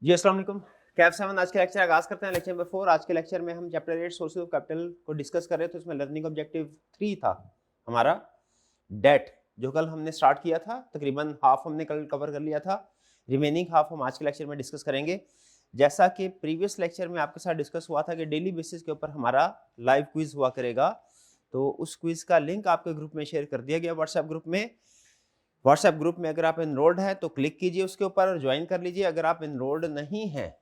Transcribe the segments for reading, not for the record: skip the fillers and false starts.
जी अस्सलाम वालेकुम। कैफ 7 आज के लेक्चर आगाज करते हैं। Lecture number 4। आज के लेक्चर में हम चैप्टर 8 सोर्सेज ऑफ कैपिटल को डिस्कस कर रहे थे। उसमें लर्निंग ऑब्जेक्टिव 3 था हमारा डेट, जो कल हमने स्टार्ट किया था। तकरीबन हाफ हमने कल कवर कर लिया था, रिमेनिंग हाफ हम आज के लेक्चर में डिस्कस करेंगे। जैसा कि प्रीवियस लेक्चर में आपके साथ डिस्कस हुआ था कि डेली बेसिस के ऊपर हमारा लाइव क्विज हुआ करेगा, तो उस क्विज का लिंक आपके ग्रुप में शेयर कर दिया गया व्हाट्सएप ग्रुप में। व्हाट्सएप ग्रुप में अगर आप एनरोल्ड हैं तो क्लिक कीजिए उसके ऊपर और ज्वाइन कर लीजिए। अगर आप एनरोल्ड नहीं हैं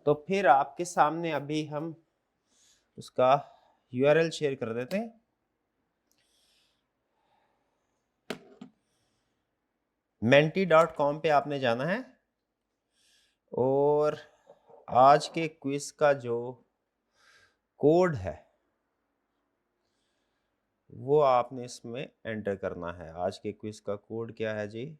तो फिर आपके सामने अभी हम उसका यूआरएल शेयर कर देते हैं। menti.com पे आपने जाना है और आज के क्विज का जो कोड है वो आपने इसमें एंटर करना है। आज के क्विज का कोड क्या है जी?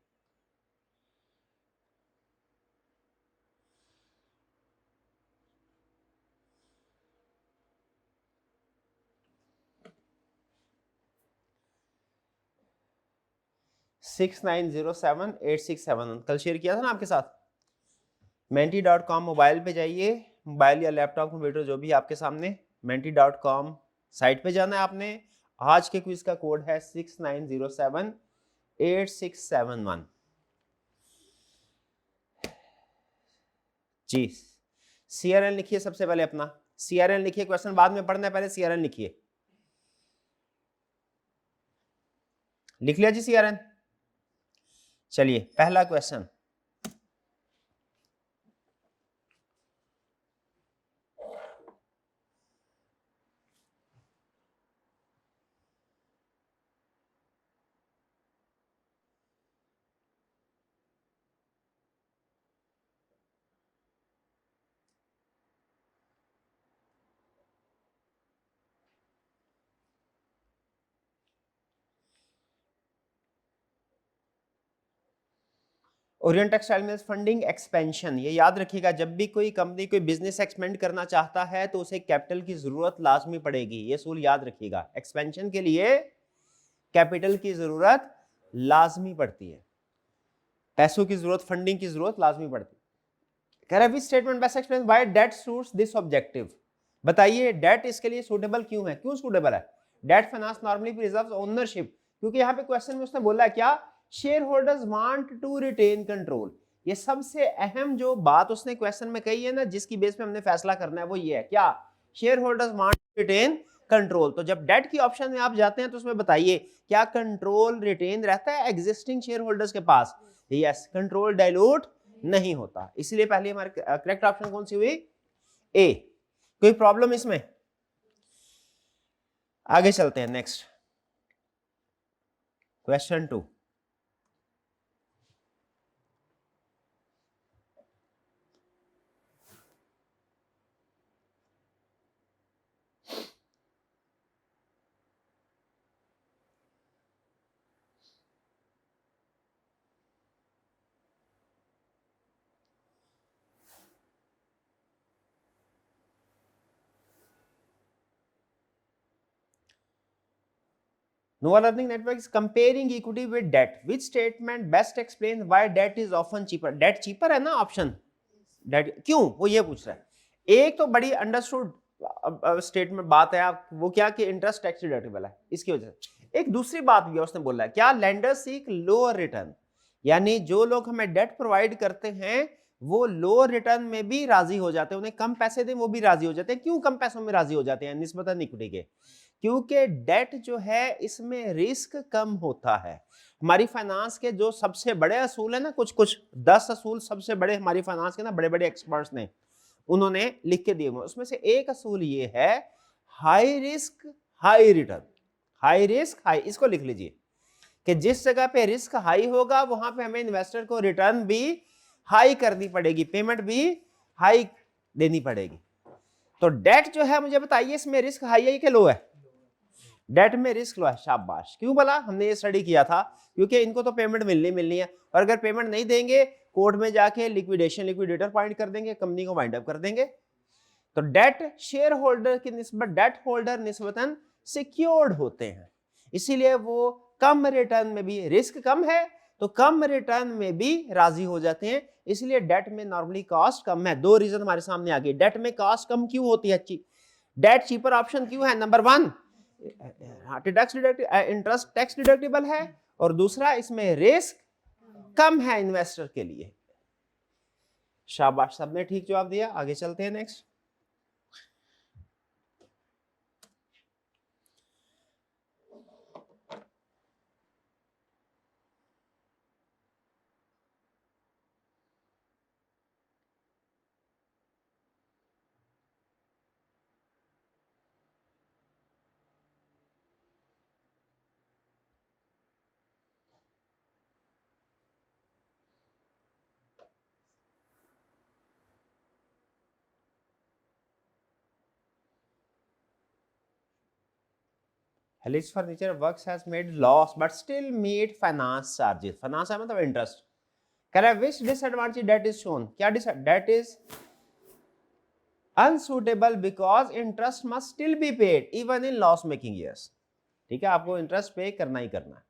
$6907-8671 कल शेयर किया था ना आपके साथ। menti.com मोबाइल पे जाइए, मोबाइल या लैपटॉप कंप्यूटर जो भी आपके सामने। menti.com साइट पे जाना है आपने। आज के क्विज का कोड है 6907-8671 जी। CRN लिखिए सबसे पहले अपना। CRN लिखिए, क्वेश्चन बाद में पढ़ना है, पहले CRN लिखिए। लिख लिया जी CRN? चलिए पहला question. Orient textile mills funding expansion, ये याद रखिएगा, जब भी कोई कंपनी कोई बिजनेस एक्सपेंड करना चाहता है तो उसे कैपिटल की जरूरत लाजमी पड़ेगी। ये सूल याद रखिएगा, एक्सपेंशन के लिए कैपिटल की जरूरत लाजमी पड़ती है, पैसों की जरूरत, फंडिंग की जरूरत लाजमी पड़ती है। कह रहा है which statement best explain why debt suits this objective. बताइए डेट इसके लिए सूटेबल क्यों है, क्यों सूटेबल है? Debt finance normally preserves ownership, क्योंकि यहाँ पे क्वेश्चन में उसने बोला है क्या? Share holders want to retain control. ये सबसे अहम जो बात उसने क्वेश्चन में कही है ना, जिसकी बेस पे हमने फैसला करना है, वो ये है क्या? Share holders want to retain control. तो जब डेट की ऑप्शन में आप जाते हैं तो उसमें बताइए क्या कंट्रोल रिटेन रहता है एग्जिस्टिंग शेयर होल्डर्स के पास? यस, कंट्रोल डाइल्यूट नहीं होता। इसलिए पहले हमारे करेक्ट ऑप्शन कौन सी हुई? ए। कोई प्रॉब्लम इसमें? आगे चलते हैं, next question 2। Nova Learning Network is comparing equity with debt. Which statement best explains why debt is often cheaper? Debt cheaper है ना ऑप्शन? डेट क्यों, वो ये पूछ रहा है। एक तो बड़ी अंडरस्टूड स्टेटमेंट बात है, आप वो क्या कि इंटरेस्ट टैक्स डिडक्टिबल है, इसकी वजह से। एक दूसरी बात भी उसने बोला है क्या? लेंडर्स सीक लोअर रिटर्न, यानी जो लोग हमें डेट प्रोवाइड करते हैं वो लोअर रिटर्न में भी राजी हो जाते हैं, उन्हें कम पैसे दें वो भी राजी हो जाते हैं। क्यों कम पैसों में राजी हो जाते हैं निस्बतन इक्विटी के? क्योंकि डेट जो है इसमें रिस्क कम होता है। हमारी फाइनेंस के जो सबसे बड़े असूल है ना, कुछ कुछ 10 असूल सबसे बड़े हमारी फाइनेंस के ना, बड़े बड़े एक्सपर्ट्स ने उन्होंने लिख के दिए हुए, उसमें से एक असूल ये है high risk high return. High risk high, इसको लिख लीजिए कि जिस जगह पे रिस्क हाई होगा वहां पे हमें इन्वेस्टर को रिटर्न भी हाई करनी पड़ेगी, पेमेंट भी हाई देनी पड़ेगी। तो डेट जो है मुझे बताइए इसमें रिस्क हाई है कि लो है? डेट में रिस्क लो है। शाबाश। क्यों बोला? हमने ये स्टडी किया था क्योंकि इनको तो पेमेंट मिलनी है, और अगर पेमेंट नहीं देंगे कोर्ट में जाके लिक्विडेटर पॉइंट कर देंगे, कंपनी को वाइंड अप कर देंगे। तो डेट शेयर होल्डर की निस्बत डेट होल्डर निस्बतन सिक्योर्ड होते हैं, इसीलिए वो कम रिटर्न में भी, रिस्क कम है तो कम रिटर्न में भी राजी हो जाते हैं। इसलिए डेट में नॉर्मली कॉस्ट कम है। दो रीजन हमारे सामने आ गए, डेट में कॉस्ट कम क्यों होती है, डेट चीपर ऑप्शन क्यों है, नंबर 1 इंटरेस्ट टैक्स डिडक्टिबल है, और दूसरा इसमें रिस्क कम है इन्वेस्टर के लिए। शाबाश, सबने ठीक जवाब दिया। आगे चलते हैं next. Helix Furniture Works has made loss but still made finance charges. Finance है मतलब इंटरेस्ट। कह रहा है which disadvantage debt is shown, क्या debt is unsuitable because interest must still be paid even in loss making years। ठीक है, आपको interest पे करना ही करना है।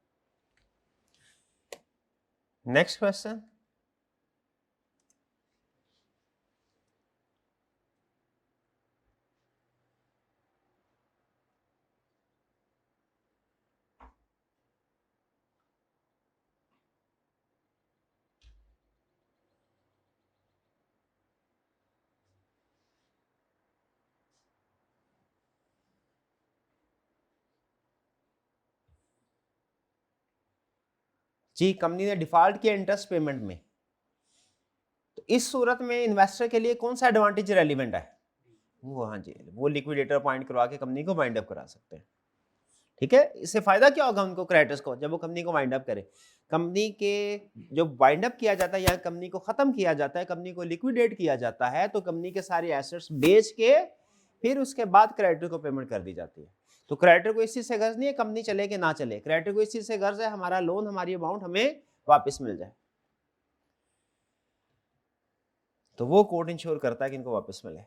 नेक्स्ट क्वेश्चन, जी कंपनी ने डिफॉल्ट किया इंटरेस्ट पेमेंट में, तो इस सूरत में इन्वेस्टर के लिए कौन सा एडवांटेज रेलिवेंट है, वो हाँ जी, वो लिक्विडेटर अपॉइंट करवा के कंपनी को वाइंड अप करा सकते हैं। ठीक है, इससे फायदा क्या होगा उनको, क्रेडिटर्स को, जब वो कंपनी को वाइंड अप करे। कंपनी के जो वाइंड अप किया जाता है या कंपनी को खत्म किया जाता है, कंपनी को लिक्विडेट किया जाता है, तो कंपनी के सारे एसेट्स बेच के फिर उसके बाद क्रेडिटर को पेमेंट कर दी जाती है। तो क्रेडिटर को इस चीज से गर्ज नहीं है कंपनी चले कि ना चले, क्रेडिटर को इस चीज से गर्ज है हमारा लोन, हमारी अमाउंट हमें वापस मिल जाए। तो वो कोर्ट इंश्योर करता है कि इनको वापस मिले।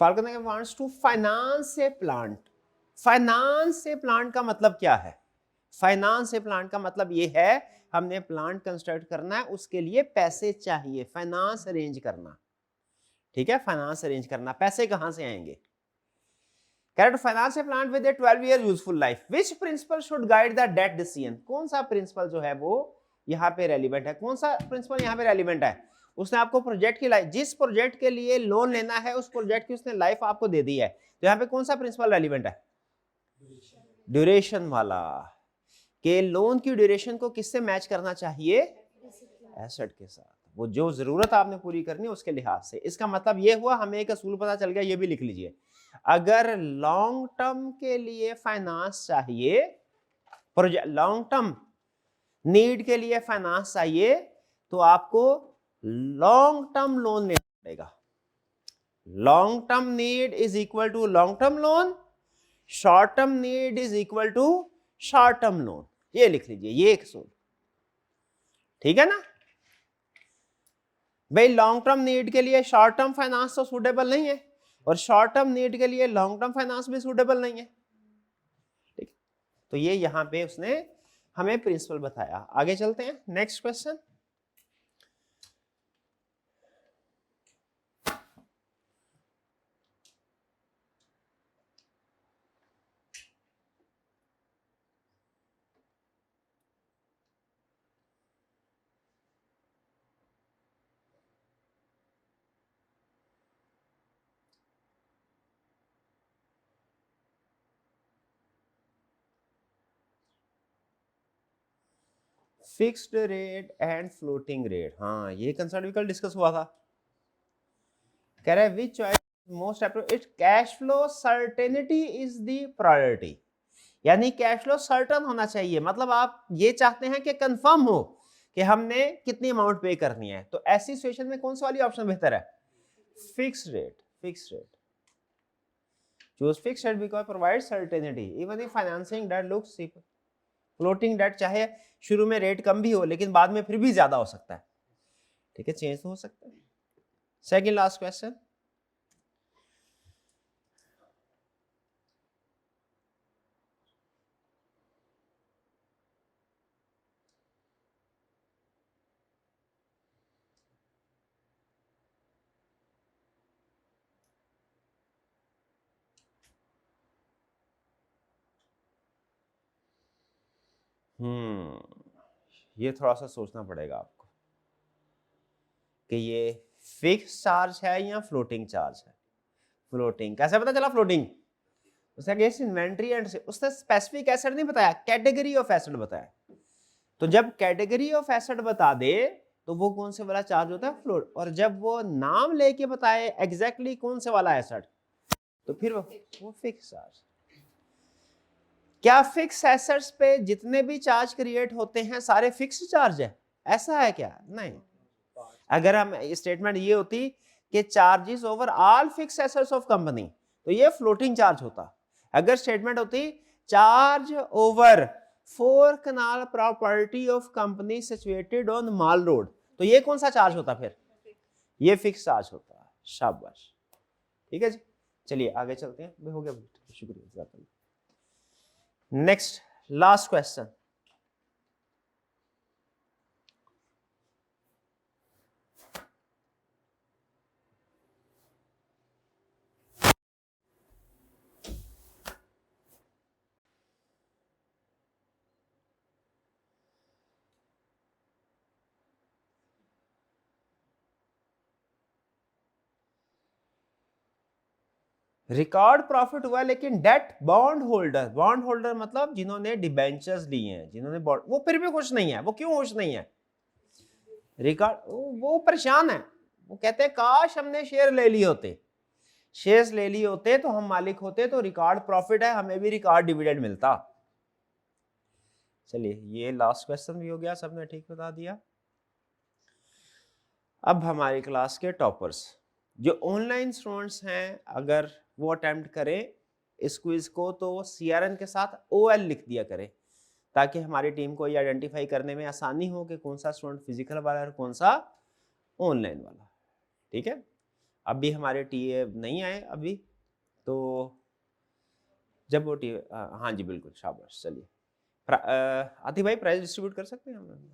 Falcon wants to finance a plant. Finance a plant का मतलब क्या है, फाइनेंस ए प्लांट का मतलब ये है हमने प्लांट कंस्ट्रक्ट करना है, उसके लिए पैसे चाहिए, फाइनेंस अरेंज करना। ठीक है, फाइनेंस अरेंज करना, पैसे कहां से आएंगे। Character finance a plant with a 12 year useful life, which principle should guide the debt decision. कौन सा प्रिंसिपल जो है वो यहाँ पे रेलिवेंट है, कौन सा प्रिंसिपल यहाँ पे रेलिवेंट है। उसने आपको प्रोजेक्ट की लाइफ, जिस प्रोजेक्ट के लिए लोन लेना है उस प्रोजेक्ट की उसने लाइफ आपको दे दी है, तो यहाँ पे कौन सा प्रिंसिपल रेलिवेंट है, ड्यूरेशन वाला, के लोन की ड्यूरेशन को किससे मैच करना चाहिए, एसेट के साथ, वो जो जरूरत आपने पूरी करनी है उसके लिहाज से। इसका मतलब ये हुआ हमें एक असूल पता चल गया, ये भी लिख लीजिए, अगर लॉन्ग टर्म के लिए फाइनेंस चाहिए, लॉन्ग टर्म नीड के लिए फाइनेंस चाहिए, तो आपको लॉन्ग टर्म लोन लेना पड़ेगा। Long term need is equal to long term loan, short term need is equal to short term loan, ये लिख लीजिए, ये एक असूल। ठीक है ना भाई, लॉन्ग टर्म नीड के लिए शॉर्ट टर्म फाइनेंस तो सूटेबल नहीं है, और शॉर्ट टर्म नीड के लिए लॉन्ग टर्म फाइनेंस भी सूटेबल नहीं है। ठीक, तो ये यहां पे उसने हमें प्रिंसिपल बताया। आगे चलते हैं, next question. Fixed rate and floating rate, हाँ ये कंसेप्ट भी कल डिस्कस हुआ था। कह रहा है which choice most appropriate, cash flow certainty is the priority, यानी कैश फ्लो सर्टन होना चाहिए, मतलब आप ये चाहते हैं कि कंफर्म हो कि हमने कितनी अमाउंट पे करनी है, तो ऐसी सिचुएशन में कौन सा वाली ऑप्शन बेहतर है, fixed rate. Fixed rate choose fixed debt because provide certainty even in financing debt looks cheaper. Floating debt चाहे शुरू में रेट कम भी हो लेकिन बाद में फिर भी ज्यादा हो सकता है, ठीक है, चेंज तो हो सकता है। सेकंड लास्ट क्वेश्चन, ये थोड़ा सा सोचना पड़ेगा आपको कि ये फिक्स चार्ज है या फ्लोटिंग चार्ज है। फ्लोटिंग कैसे पता चला फ्लोटिंग? उसने अगेंस्ट इन्वेंट्री एंड उसने स्पेसिफिक एसेट नहीं बताया, कैटेगरी ऑफ एसेट बताया। तो जब कैटेगरी ऑफ एसेट बता दे तो वो कौन से वाला चार्ज होता है, फ्लोट। और जब वो नाम लेके बताए एग्जैक्टली कौन से वाला एसेट तो फिर वो फिक्स चार्ज। क्या फिक्स एसेट्स पे जितने भी चार्ज क्रिएट होते हैं सारे फिक्स चार्ज है, ऐसा है क्या? नहीं। अगर हम स्टेटमेंट ये होती कि charges over all fix assets of company तो ये फ्लोटिंग चार्ज होता। अगर स्टेटमेंट होती चार्ज ओवर 4 कनाल property of company situated on Mall Road तो ये कौन सा चार्ज होता? फिर ये फिक्स चार्ज होता। शाबाश, ठीक है जी। चलिए आगे चलते हैं। हो गया, शुक्रिया। Next last question, record profit हुआ लेकिन डेट बॉन्ड होल्डर मतलब जिन्होंने डिबेंचर्स लिए हैं, जिन्होंने बॉन्ड, वो फिर भी खुश नहीं है। वो क्यों खुश नहीं है? रिकॉर्ड, वो परेशान है। वो कहते हैं काश हमने शेयर ले लिए होते, शेयर्स ले लिए होते तो हम मालिक होते, तो रिकॉर्ड प्रॉफिट है, हमें भी रिकॉर्ड डिविडेंड मिलता। चलिए ये लास्ट क्वेश्चन भी हो गया, सबने ठीक बता दिया। अब हमारी क्लास के टॉपर्स जो ऑनलाइन स्टूडेंट्स हैं, अगर वो अटेम्प्ट करें इस क्विज को तो CRN के साथ OL लिख दिया करें ताकि हमारी टीम को ये आइडेंटिफाई करने में आसानी हो कि कौन सा स्टूडेंट फिजिकल वाला है और कौन सा ऑनलाइन वाला, ठीक है। अभी हमारे TA नहीं आए अभी, तो जब वो TA, हाँ जी बिल्कुल, शाबाश। चलिए आतिफ भाई प्राइज डिस्ट्रीब्यूट कर सकते हैं हम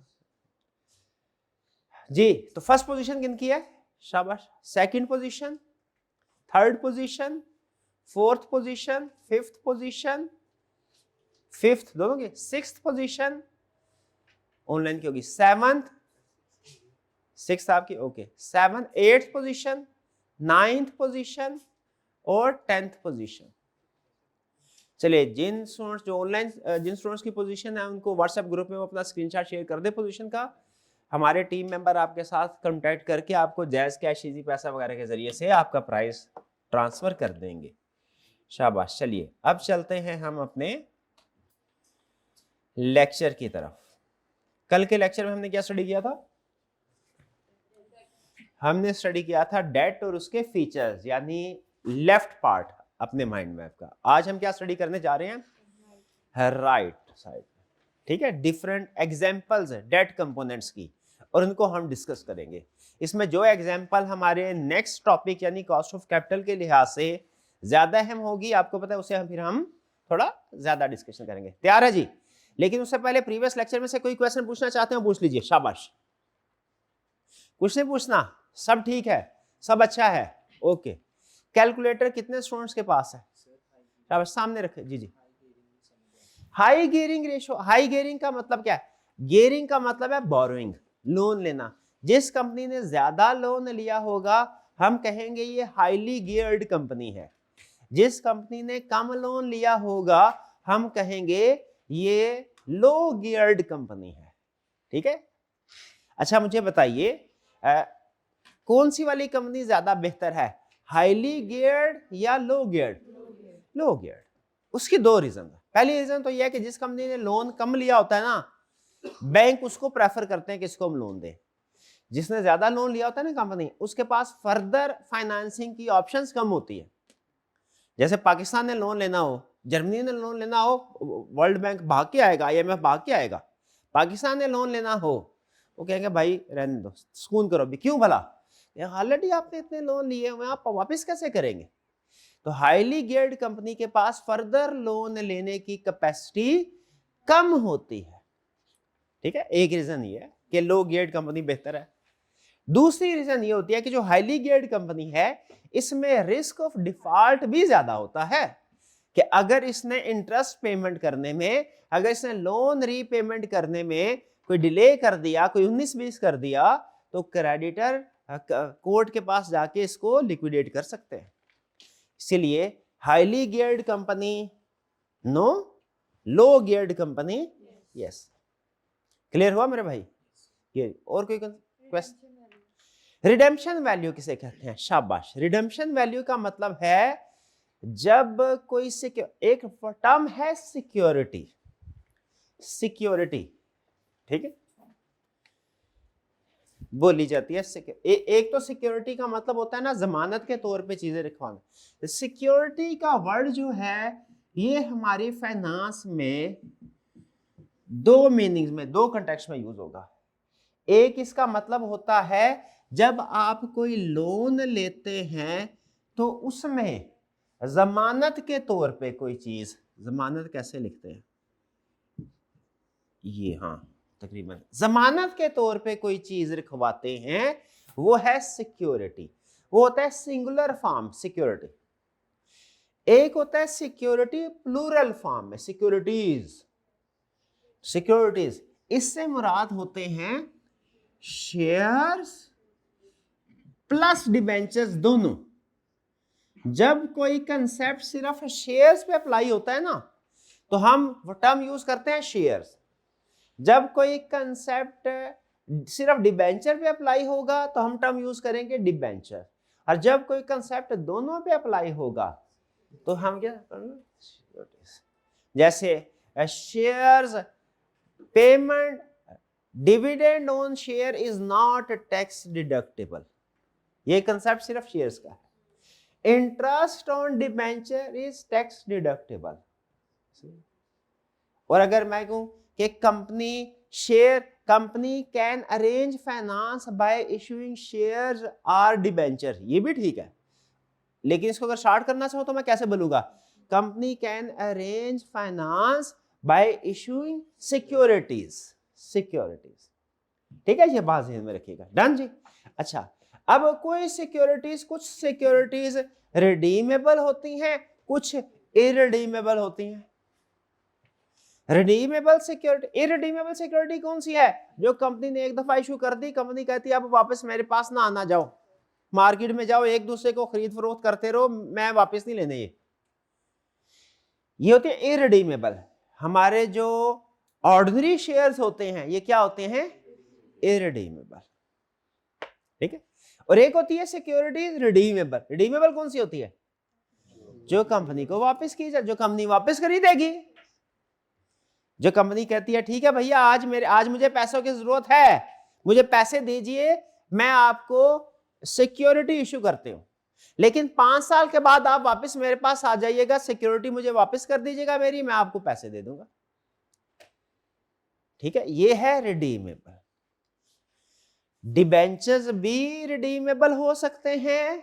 जी। तो फर्स्ट पोजीशन किन की है? शाबाश। Second position, third position, fourth position, fifth position, fifth दोनों की, सिक्स्थ पोजीशन ऑनलाइन की होगी, सेवंथ, सिक्स आपकी, okay, seven, eighth position, ninth position और 10th पोजीशन। चलिए जिन स्टूडेंट्स जो ऑनलाइन जिन स्टूडेंट्स की पोजीशन है उनको व्हाट्सएप ग्रुप में वो अपना स्क्रीनशॉट शेयर कर दे पोजीशन का। हमारे टीम मेंबर आपके साथ कांटेक्ट करके आपको जैज कैश, इजी पैसा वगैरह के जरिए से आपका प्राइस ट्रांसफर कर देंगे। शाबाश। चलिए अब चलते हैं हम अपने लेक्चर की तरफ। कल के लेक्चर में हमने क्या स्टडी किया था? हमने स्टडी किया था डेट और उसके फीचर्स, यानी लेफ्ट पार्ट अपने माइंड मैप का। आज हम क्या स्टडी करने जा रहे हैं? राइट साइड, ठीक है। डिफरेंट एग्जांपल्स है डेट कंपोनेंट्स की और उनको हम डिस्कस करेंगे। इसमें जो एग्जांपल हमारे नेक्स्ट टॉपिक यानी कॉस्ट ऑफ कैपिटल के लिहाज से ज्यादा अहम होगी, आपको पता है, उसे फिर हम थोड़ा ज्यादा डिस्कशन करेंगे। तैयार है जी? लेकिन उससे पहले प्रीवियस लेक्चर में से कोई क्वेश्चन पूछना चाहते हैं पूछ लीजिए। शाबाश। कुछ नहीं पूछना? सब ठीक है, सब अच्छा है, ओके। कैलकुलेटर कितने स्टूडेंट्स के पास है? शाबाश, सामने रखे जी जी। High gearing ratio, high gearing का मतलब क्या है? गियरिंग का मतलब है बोरोइंग, लोन लेना। जिस कंपनी ने ज्यादा लोन लिया होगा हम कहेंगे ये हाईली गियर्ड कंपनी है। जिस कंपनी ने कम लोन लिया होगा हम कहेंगे ये लो गियर्ड कंपनी है, ठीक है। अच्छा मुझे बताइए कौन सी वाली कंपनी ज्यादा बेहतर है, हाईली गियर्ड या लो गियर्ड? लो गियर्ड। उसकी दो रीजन है। पहली रीजन तो यह है कि जिस कंपनी ने लोन कम लिया होता है ना, बैंक उसको प्रेफर करते हैं कि इसको हम लोन दें। जिसने ज्यादा लोन लिया होता है ना कंपनी, उसके पास फर्दर फाइनेंसिंग की ऑप्शंस कम होती है। जैसे पाकिस्तान ने लोन लेना हो, जर्मनी ने लोन लेना हो, वर्ल्ड बैंक भाग के आएगा, IMF भाग के आएगा। पाकिस्तान ने लोन लेना हो, वो कहेंगे भाई रहने दो, सुकून करो अभी। क्यों भला? ऑलरेडी आपने इतने लोन लिए हुए, आप वापस कैसे करेंगे? तो हाईली गियर्ड कंपनी के पास फर्दर लोन लेने की कैपेसिटी कम होती है। ठीक है, एक रीजन ये है कि लो गियर्ड कंपनी बेहतर है। दूसरी रीजन ये होती है कि जो हाईली गियर्ड कंपनी है इसमें रिस्क ऑफ डिफॉल्ट भी ज्यादा होता है, कि अगर इसने इंटरेस्ट पेमेंट करने में, अगर इसने लोन रीपेमेंट करने में कोई डिले कर दिया, कोई 19-20 कर दिया, तो क्रेडिटर कोर्ट के पास जाके इसको लिक्विडेट कर सकते हैं। इसीलिए हाईली गियर्ड कंपनी नो, लो गियर्ड कंपनी यस। क्लियर हुआ मेरे भाई? ये और कोई क्वेश्चन? रिडेम्पशन वैल्यू किसे कहते हैं? शाबाश। रिडेम्पशन वैल्यू का मतलब है जब कोई एक टर्म है सिक्योरिटी, सिक्योरिटी, ठीक है, बोली जाती है। एक तो सिक्योरिटी का मतलब होता है ना जमानत के तौर पे चीजें रखवाना। सिक्योरिटी का वर्ड जो है ये हमारी फाइनेंस में दो मीनिंग्स में, दो कंटेक्स्ट में यूज होगा। एक इसका मतलब होता है जब आप कोई लोन लेते हैं तो उसमें जमानत के तौर पे कोई चीज, जमानत कैसे लिखते हैं ये, हाँ तकरीबन जमानत के तौर पे कोई चीज रखवाते हैं, वो है सिक्योरिटी। वो होता है सिंगुलर फॉर्म सिक्योरिटी। एक होता है सिक्योरिटी प्लूरल फॉर्म में, सिक्योरिटीज। सिक्योरिटीज इससे मुराद होते हैं शेयर्स प्लस डिबेंचर्स दोनों। जब कोई कंसेप्ट सिर्फ शेयर्स पे अप्लाई होता है ना, तो हम वो टर्म यूज करते हैं शेयर्स। जब कोई कंसेप्ट सिर्फ डिबेंचर पे अप्लाई होगा तो हम टर्म यूज करेंगे डिबेंचर। और जब कोई कंसेप्ट दोनों पे अप्लाई होगा तो हम क्या, जैसे shares payment dividend on share is not tax deductible, ये कंसेप्ट सिर्फ शेयर्स का है। Interest on debenture is tax deductible. और अगर मैं कहूं कि company can arrange finance by issuing shares और डिबेंचर, ये भी ठीक है, लेकिन इसको अगर शॉर्ट करना चाहो तो मैं कैसे बोलूंगा? Company can arrange finance by issuing securities, securities. ठीक है, ये बात ध्यान में रखिएगा। डन जी। अच्छा, अब कोई सिक्योरिटीज, कुछ सिक्योरिटीज रिडीमेबल होती हैं, कुछ इरिडीमेबल होती हैं। रिडीमेबल सिक्योरिटी, इरिडीमेबल सिक्योरिटी कौन सी है? जो कंपनी ने एक दफा इशू कर दी, कंपनी कहती है अब वापस मेरे पास ना आना, जाओ मार्केट में जाओ, एक दूसरे को खरीद फरोख्त करते रहो, मैं वापस नहीं लेने। ये होते हैं इरिडीमेबल। हमारे जो ऑर्डिनरी शेयर्स होते हैं ये क्या होते हैं? इरिडीमेबल। ठीक है। और एक होती है सिक्योरिटीज रिडीमेबल। रिडीमेबल कौन सी होती है? जो कंपनी को वापस की जाए, जो कंपनी वापस खरीदेगी। जो कंपनी कहती है ठीक है भैया आज मुझे पैसों की जरूरत है, मुझे पैसे दीजिए, मैं आपको सिक्योरिटी इशू करते हूं, लेकिन 5 साल के बाद आप वापस मेरे पास आ जाइएगा, सिक्योरिटी मुझे वापस कर दीजिएगा मेरी, मैं आपको पैसे दे दूंगा। ठीक है, ये है रिडीमेबल। डिबेंचर्स भी रिडीमेबल हो सकते हैं,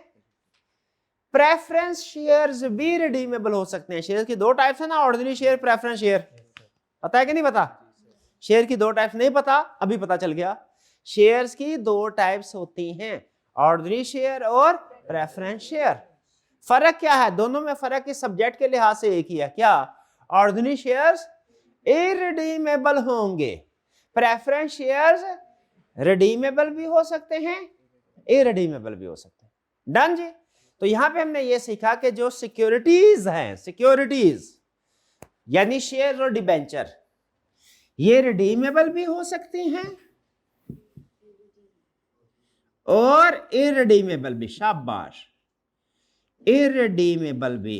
प्रेफरेंस शेयर्स भी रिडीमेबल हो सकते हैं। शेयर की दो टाइप्स है ना, ऑर्डिनरी शेयर, प्रेफरेंस शेयर। पता है कि नहीं पता? शेयर की दो टाइप्स नहीं पता, अभी पता चल गया। शेयर्स की दो टाइप्स होती हैं, ऑर्डिनरी शेयर और प्रेफरेंस शेयर। फर्क क्या है दोनों में? फर्क इस सब्जेक्ट के लिहाज से एक ही है। क्या? ऑर्डिनरी शेयर्स इरिडीमेबल होंगे, प्रेफरेंस शेयर्स रिडीमेबल भी हो सकते हैं, इरिडीमेबल भी हो सकते हैं। डन जी। तो यहां पे हमने ये सीखा कि जो सिक्योरिटीज हैं, सिक्योरिटीज यानी शेयर और डिबेंचर, ये रिडीमेबल भी हो सकती हैं और इरिडीमेबल भी। शाबाश, इरिडीमेबल भी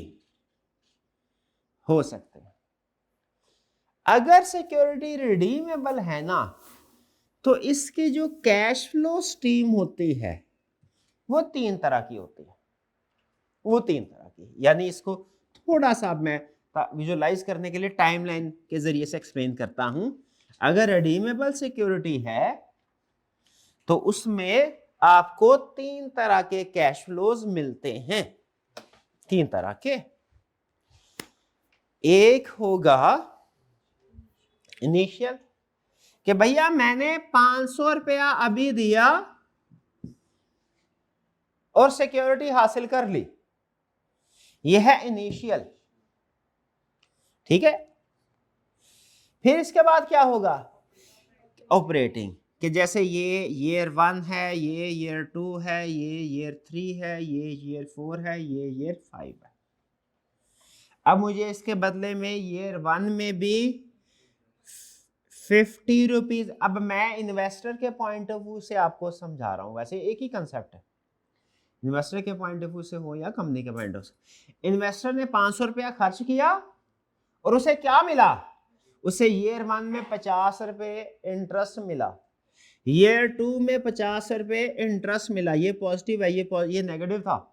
हो सकते हैं। अगर सिक्योरिटी रिडीमेबल है ना, तो इसकी जो कैश फ्लो स्ट्रीम होती है वो 3 तरह की होती है। वो 3 तरह की की। यानी इसको थोड़ा सा अब मैं विजुअलाइज करने के लिए टाइमलाइन के जरिए से एक्सप्लेन करता हूं। अगर रिडीमेबल सिक्योरिटी है तो उसमें आपको 3 तरह के कैश फ्लोज मिलते हैं, 3 तरह के। एक होगा इनिशियल, कि भैया मैंने 500 रुपया अभी दिया और सिक्योरिटी हासिल कर ली, यह है इनिशियल। ठीक है। फिर इसके बाद क्या होगा, ऑपरेटिंग, कि जैसे ये ईयर 1 है, ये ईयर 2 है, ये ईयर 3 है, ये ईयर 4 है, ये ईयर 5 है। अब मुझे इसके बदले में ईयर 1 में भी 50 रुपीज, अब मैं इन्वेस्टर के पॉइंट ऑफ व्यू से आपको समझा रहा हूं, वैसे एक ही कंसेप्ट है, इन्वेस्टर के पॉइंट ऑफ व्यू से हो या कंपनी के पॉइंट ऑफ व्यू से। इन्वेस्टर ने 500 रुपया खर्च किया और उसे क्या मिला, उसे ईयर 1 में 50 रुपए इंटरेस्ट मिला, ईयर 2 में 50 रुपए इंटरेस्ट मिला, ये पॉजिटिव है, ये नेगेटिव था।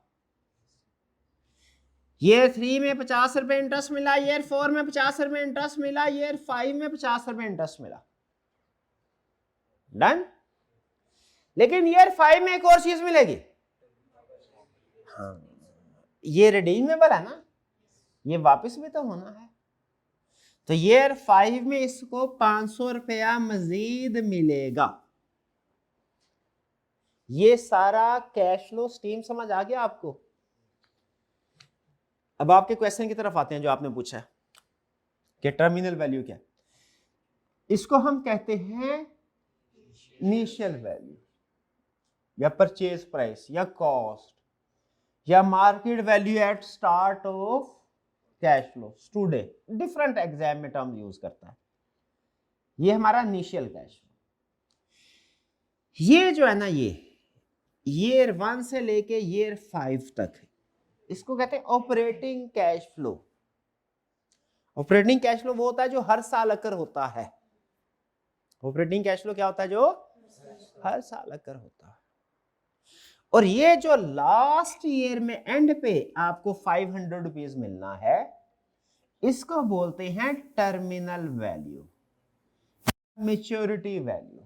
ईयर 3 में 50 रुपए इंटरेस्ट मिला, ईयर 4 में 50 रुपए इंटरेस्ट मिला, ईयर 5 में 50 रुपए इंटरेस्ट मिला। डन। लेकिन ईयर 5 में एक और चीज मिलेगी, हाँ, ये रिडीमेबल है ना, ये वापस भी तो होना है। तो ईयर 5 में इसको 500 रुपया मजीद मिलेगा। ये सारा कैश फ्लो स्ट्रीम समझ आ गया आपको। अब आपके क्वेश्चन की तरफ आते हैं जो आपने पूछा है कि टर्मिनल वैल्यू क्या है। इसको हम कहते हैं इनिशियल वैल्यू या परचेज प्राइस या कॉस्ट या market value at start of cash flow. Student different exam में टर्म यूज करता है। ये हमारा इनिशियल कैश फ्लो। ये जो है ना, ये ईयर 1 से लेके ईयर 5 तक, इसको कहते हैं operating cash flow. Operating cash flow वो होता है जो हर साल अकर होता है। ऑपरेटिंग कैश फ्लो क्या होता है, जो हर साल अकर होता है। और ये जो लास्ट ईयर में एंड पे आपको 500 रुपीज मिलना है, इसको बोलते हैं terminal value, maturity value.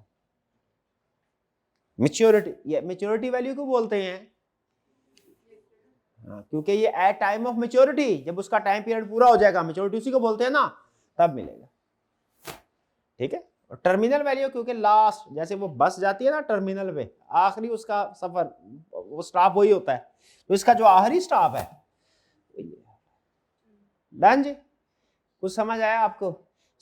Maturity value को बोलते हैं, क्योंकि ये एट टाइम ऑफ मैच्योरिटी, जब उसका टाइम पीरियड पूरा हो जाएगा, मैच्योरिटी उसी को बोलते हैं ना, तब मिलेगा। ठीक है। और टर्मिनल वैल्यू क्योंकि लास्ट, जैसे वो बस जाती है ना टर्मिनल पे, आखिरी उसका सफर, वो स्टॉप वही होता है, तो इसका जो आखिरी स्टॉप है। डन जी, कुछ समझ आया आपको?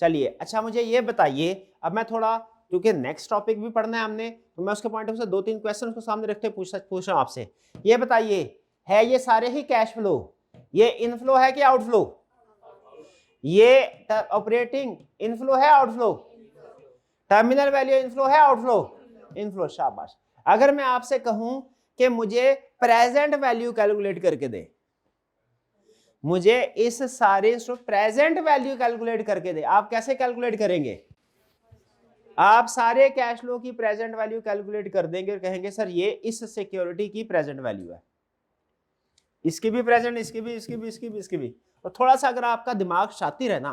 चलिए, अच्छा मुझे ये बताइए, अब मैं थोड़ा, क्योंकि नेक्स्ट टॉपिक भी पढ़ना है हमने, तो मैं उसके पॉइंट ऑफ से 2-3 क्वेश्चन को सामने रखते पूछ रहा हूं आपसे। ये बताइए, है ये सारे ही कैश फ्लो, ये इनफ्लो है कि आउटफ्लो? ये ऑपरेटिंग इनफ्लो है आउटफ्लो? टर्मिनल वैल्यू इनफ्लो है आउटफ्लो? इनफ्लो। शाबाश। अगर मैं आपसे कहूं कि मुझे प्रेजेंट वैल्यू कैलकुलेट करके दे, मुझे इस सारे प्रेजेंट वैल्यू कैलकुलेट करके दे, आप कैसे कैलकुलेट करेंगे? आप सारे कैश फ्लो की प्रेजेंट वैल्यू कैलकुलेट कर देंगे और कहेंगे सर ये इस सिक्योरिटी की प्रेजेंट वैल्यू है, इसकी भी प्रेजेंट, इसकी भी, इसकी भी, इसकी भी, इसकी भी। और थोड़ा सा अगर आपका दिमाग शातिर है ना,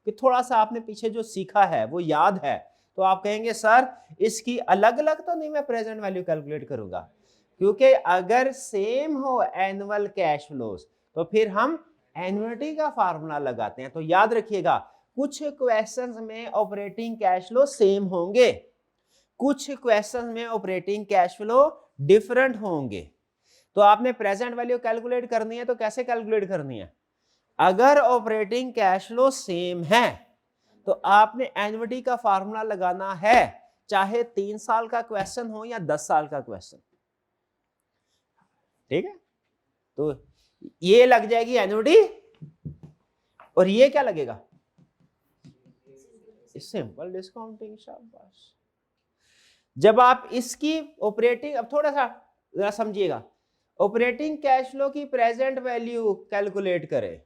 कि थोड़ा सा आपने पीछे जो सीखा है वो याद है, तो आप कहेंगे सर इसकी अलग अलग तो नहीं मैं प्रेजेंट वैल्यू कैलकुलेट करूंगा, क्योंकि अगर सेम हो एनुअल कैश फ्लोज तो फिर हम एन्युटी का फार्मूला लगाते हैं। तो याद रखिएगा, कुछ क्वेश्चंस में ऑपरेटिंग कैश फ्लो सेम होंगे, कुछ क्वेश्चंस में ऑपरेटिंग कैश फ्लो डिफरेंट होंगे। तो आपने प्रेजेंट वैल्यू कैलकुलेट करनी है तो कैसे कैलकुलेट करनी है? अगर ऑपरेटिंग कैश फ्लो सेम है तो आपने एन्युटी का फार्मूला लगाना है, चाहे 3 साल का क्वेश्चन हो या 10 साल का क्वेश्चन। ठीक है। तो ये लग जाएगी एन्युटी, और ये क्या लगेगा? Simple discounting. शाबाश। जब आप इसकी ऑपरेटिंग, अब थोड़ा सा जरा समझिएगा, ऑपरेटिंग कैश फ्लो की प्रेजेंट वैल्यू कैलकुलेट करें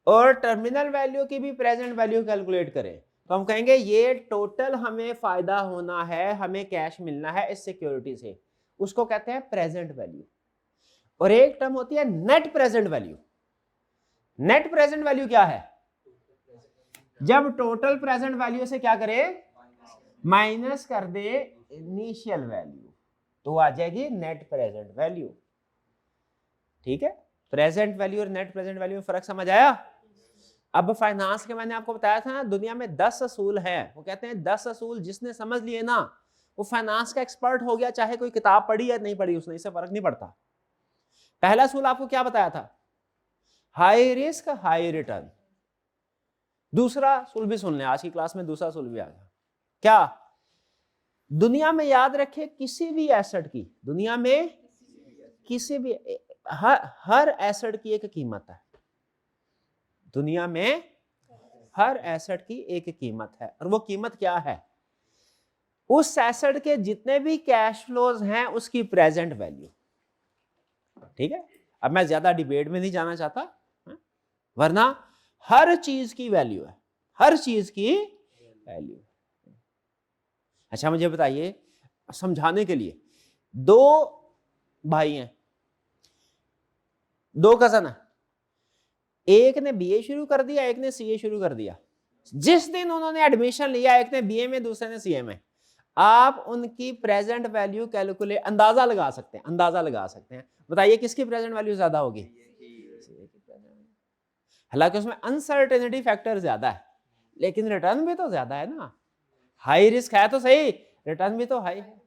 और टर्मिनल वैल्यू की भी प्रेजेंट वैल्यू कैलकुलेट करें, तो हम कहेंगे ये टोटल हमें फायदा होना है, हमें कैश मिलना है इस सिक्योरिटी से, उसको कहते हैं प्रेजेंट वैल्यू। और एक टर्म होती है net present value. Net present value क्या है? जब टोटल प्रेजेंट वैल्यू से क्या करे, माइनस कर दे इनिशियल वैल्यू, तो आ जाएगी नेट प्रेजेंट वैल्यू। ठीक है, प्रेजेंट वैल्यू और नेट प्रेजेंट वैल्यू में फर्क समझ आया? अब फाइनेंस के मैंने आपको बताया था ना, दुनिया में 10 असूल हैं, वो कहते हैं 10 असूल जिसने समझ लिए ना वो फाइनेंस का एक्सपर्ट हो गया, चाहे कोई किताब पढ़ी या नहीं पढ़ी उसने, इससे फर्क नहीं पड़ता। पहला असूल आपको क्या बताया था? High risk high return. दूसरा असूल भी सुन लें, आज की क्लास में दूसरा असूल भी आ गया। क्या? दुनिया में याद रखिए, किसी भी एसेट की, दुनिया में किसी भी हर एसेट की एक कीमत है। दुनिया में हर एसेट की एक कीमत है, और वो कीमत क्या है? उस एसेट के जितने भी कैश फ्लोज हैं उसकी प्रेजेंट वैल्यू। ठीक है, अब मैं ज्यादा डिबेट में नहीं जाना चाहता, वरना हर चीज की वैल्यू है, हर चीज की वैल्यू। अच्छा मुझे बताइए, समझाने के लिए, दो भाई हैं, दो कजन है, एक ने बीए शुरू कर दिया, एक ने सीए शुरू कर दिया। जिस दिन उन्होंने एडमिशन लिया, एक ने बीए में दूसरे ने सीए में, आप उनकी प्रेजेंट वैल्यू कैलकुलेट, अंदाजा लगा सकते हैं, अंदाजा लगा सकते हैं। बताइए किसकी प्रेजेंट वैल्यू ज्यादा होगी? हालांकि उसमें अनसर्टेनिटी फैक्टर ज्यादा है, लेकिन रिटर्न भी तो ज्यादा है ना। हाई रिस्क है तो सही, रिटर्न भी तो हाई है।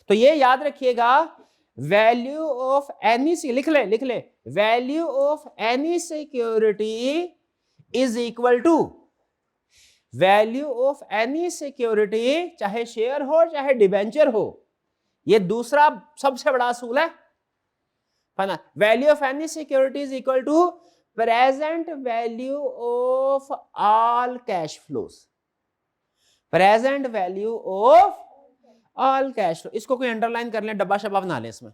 तो ये याद रखिएगा, वैल्यू ऑफ एनी, लिख ले, value of any security is equal to value of any security, चाहे शेयर हो चाहे डिबेंचर हो। ये दूसरा सबसे बड़ा असूल है ना। Value of any security is equal to present value of all cash flows, present value of all cash flow. इसको कोई अंडरलाइन कर ले, डब्बा शब्बा बना ले इसमें।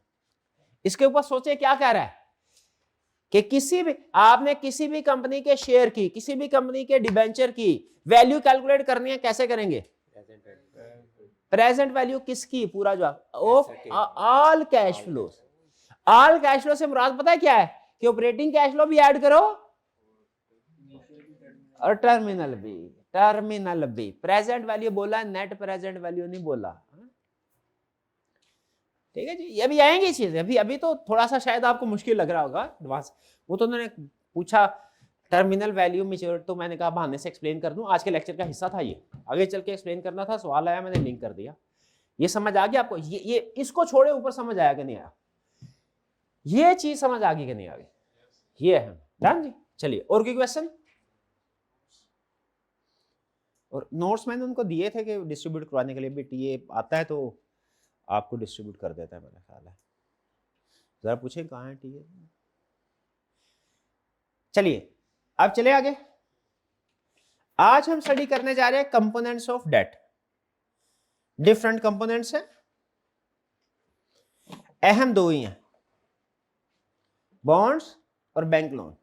इसके ऊपर सोचे क्या कह रहा है कि किसी भी, आपने किसी भी कंपनी के शेयर की, किसी भी कंपनी के डिबेंचर की वैल्यू कैलकुलेट करनी है, कैसे करेंगे? प्रेजेंट वैल्यू किसकी? पूरा जवाब of all cash flow. All cash flow से मुराद पता है क्या है? कि ऑपरेटिंग कैश फ्लो भी ऐड करो और टर्मिनल भी, टर्मिनल भी। प्रेजेंट वैल्यू बोला, नेट प्रेजेंट वैल्यू नहीं बोला। ठीक है जी, ये भी आएंगी चीजें। अभी तो थोड़ा सा शायद आपको मुश्किल लग रहा होगा एडवांस, वो तो उन्होंने पूछा टर्मिनल वैल्यू मेच्योर, तो मैंने कहा बहाने से एक्सप्लेन कर दूं, आज के लेक्चर का हिस्सा था ये, आगे चल के एक्सप्लेन करना था, सवाल आया मैंने लिंक कर दिया। ये समझ आ गया आपको? ये इसको छोड़े ऊपर समझ आया कि नहीं आया? ये चीज समझ आ गई कि नहीं आ गई? ये है डन जी। चलिए और कोई क्वेश्चन? और नोट्स मैंने उनको दिए थे कि डिस्ट्रीब्यूट करवाने के लिए, बेटी ये आता है तो आपको डिस्ट्रीब्यूट कर देता है, मेरा ख्याल है। जरा पूछें कहाँ है टीए। चलिए अब चले आगे। आज हम स्टडी करने जा रहे हैं components of debt. Different components हैं, अहम दो ही हैं, बॉन्ड्स और बैंक लोन।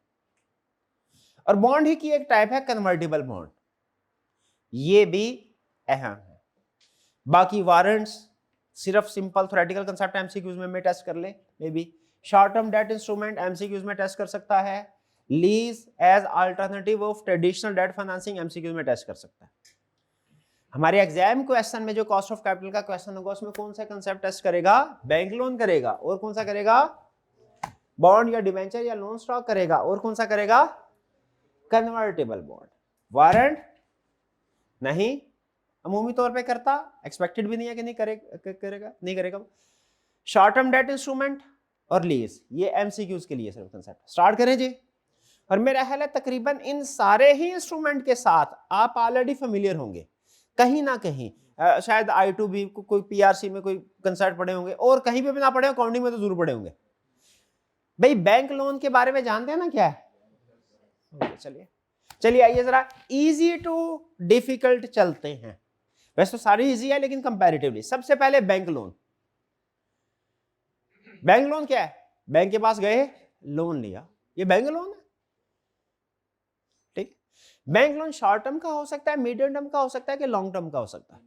और बॉन्ड ही की एक टाइप है कन्वर्टिबल बॉन्ड, ये भी अहम है। बाकी वारंट्स सिर्फ सिंपल थ्योरेटिकल कंसेप्ट एमसीक्यूज में टेस्ट कर ले, may be short term debt instrument MCQs में टेस्ट कर सकता है, lease as alternative of traditional debt financing MCQs में टेस्ट कर सकता है। हमारे एग्जाम क्वेश्चन में जो कॉस्ट ऑफ कैपिटल का क्वेश्चन होगा उसमें कौन सा कंसेप्ट टेस्ट करेगा? बैंक लोन करेगा। और कौन सा करेगा? बॉन्ड या डिबेंचर या लोन स्टॉक करेगा। और कौन सा करेगा? Convertible bond. वारंट नहीं, अमूमी तौर पे करता, एक्सपेक्टेड भी नहीं है कि नहीं करेगा, नहीं करेगा। शॉर्ट टर्म डेट इंस्ट्रूमेंट और लीज, ये एमसीक्यूज के लिए सिर्फ कंसेप्ट। स्टार्ट करें जी। और मेरा ख्याल है तकरीबन इन सारे ही इंस्ट्रूमेंट के साथ आप ऑलरेडी फेमिलियर होंगे, कहीं ना कहीं शायद I2 भी, कोई पीआरसी में कोई कंसेप्ट पढ़े होंगे, और कहीं भी ना पढ़े, अकाउंटिंग में तो जरूर पढ़े होंगे। भाई बैंक लोन के बारे में जानते हैं ना क्या है? चलिए आइए जरा इजी टू डिफिकल्ट चलते हैं। वैसे तो सारी इजी है लेकिन कंपैरेटिवली। सबसे पहले बैंक लोन। बैंक लोन क्या है? बैंक के पास गए, लोन लिया, ये बैंक लोन है। ठीक, बैंक लोन शॉर्ट टर्म का हो सकता है, मीडियम टर्म का हो सकता है कि लॉन्ग टर्म का हो सकता है,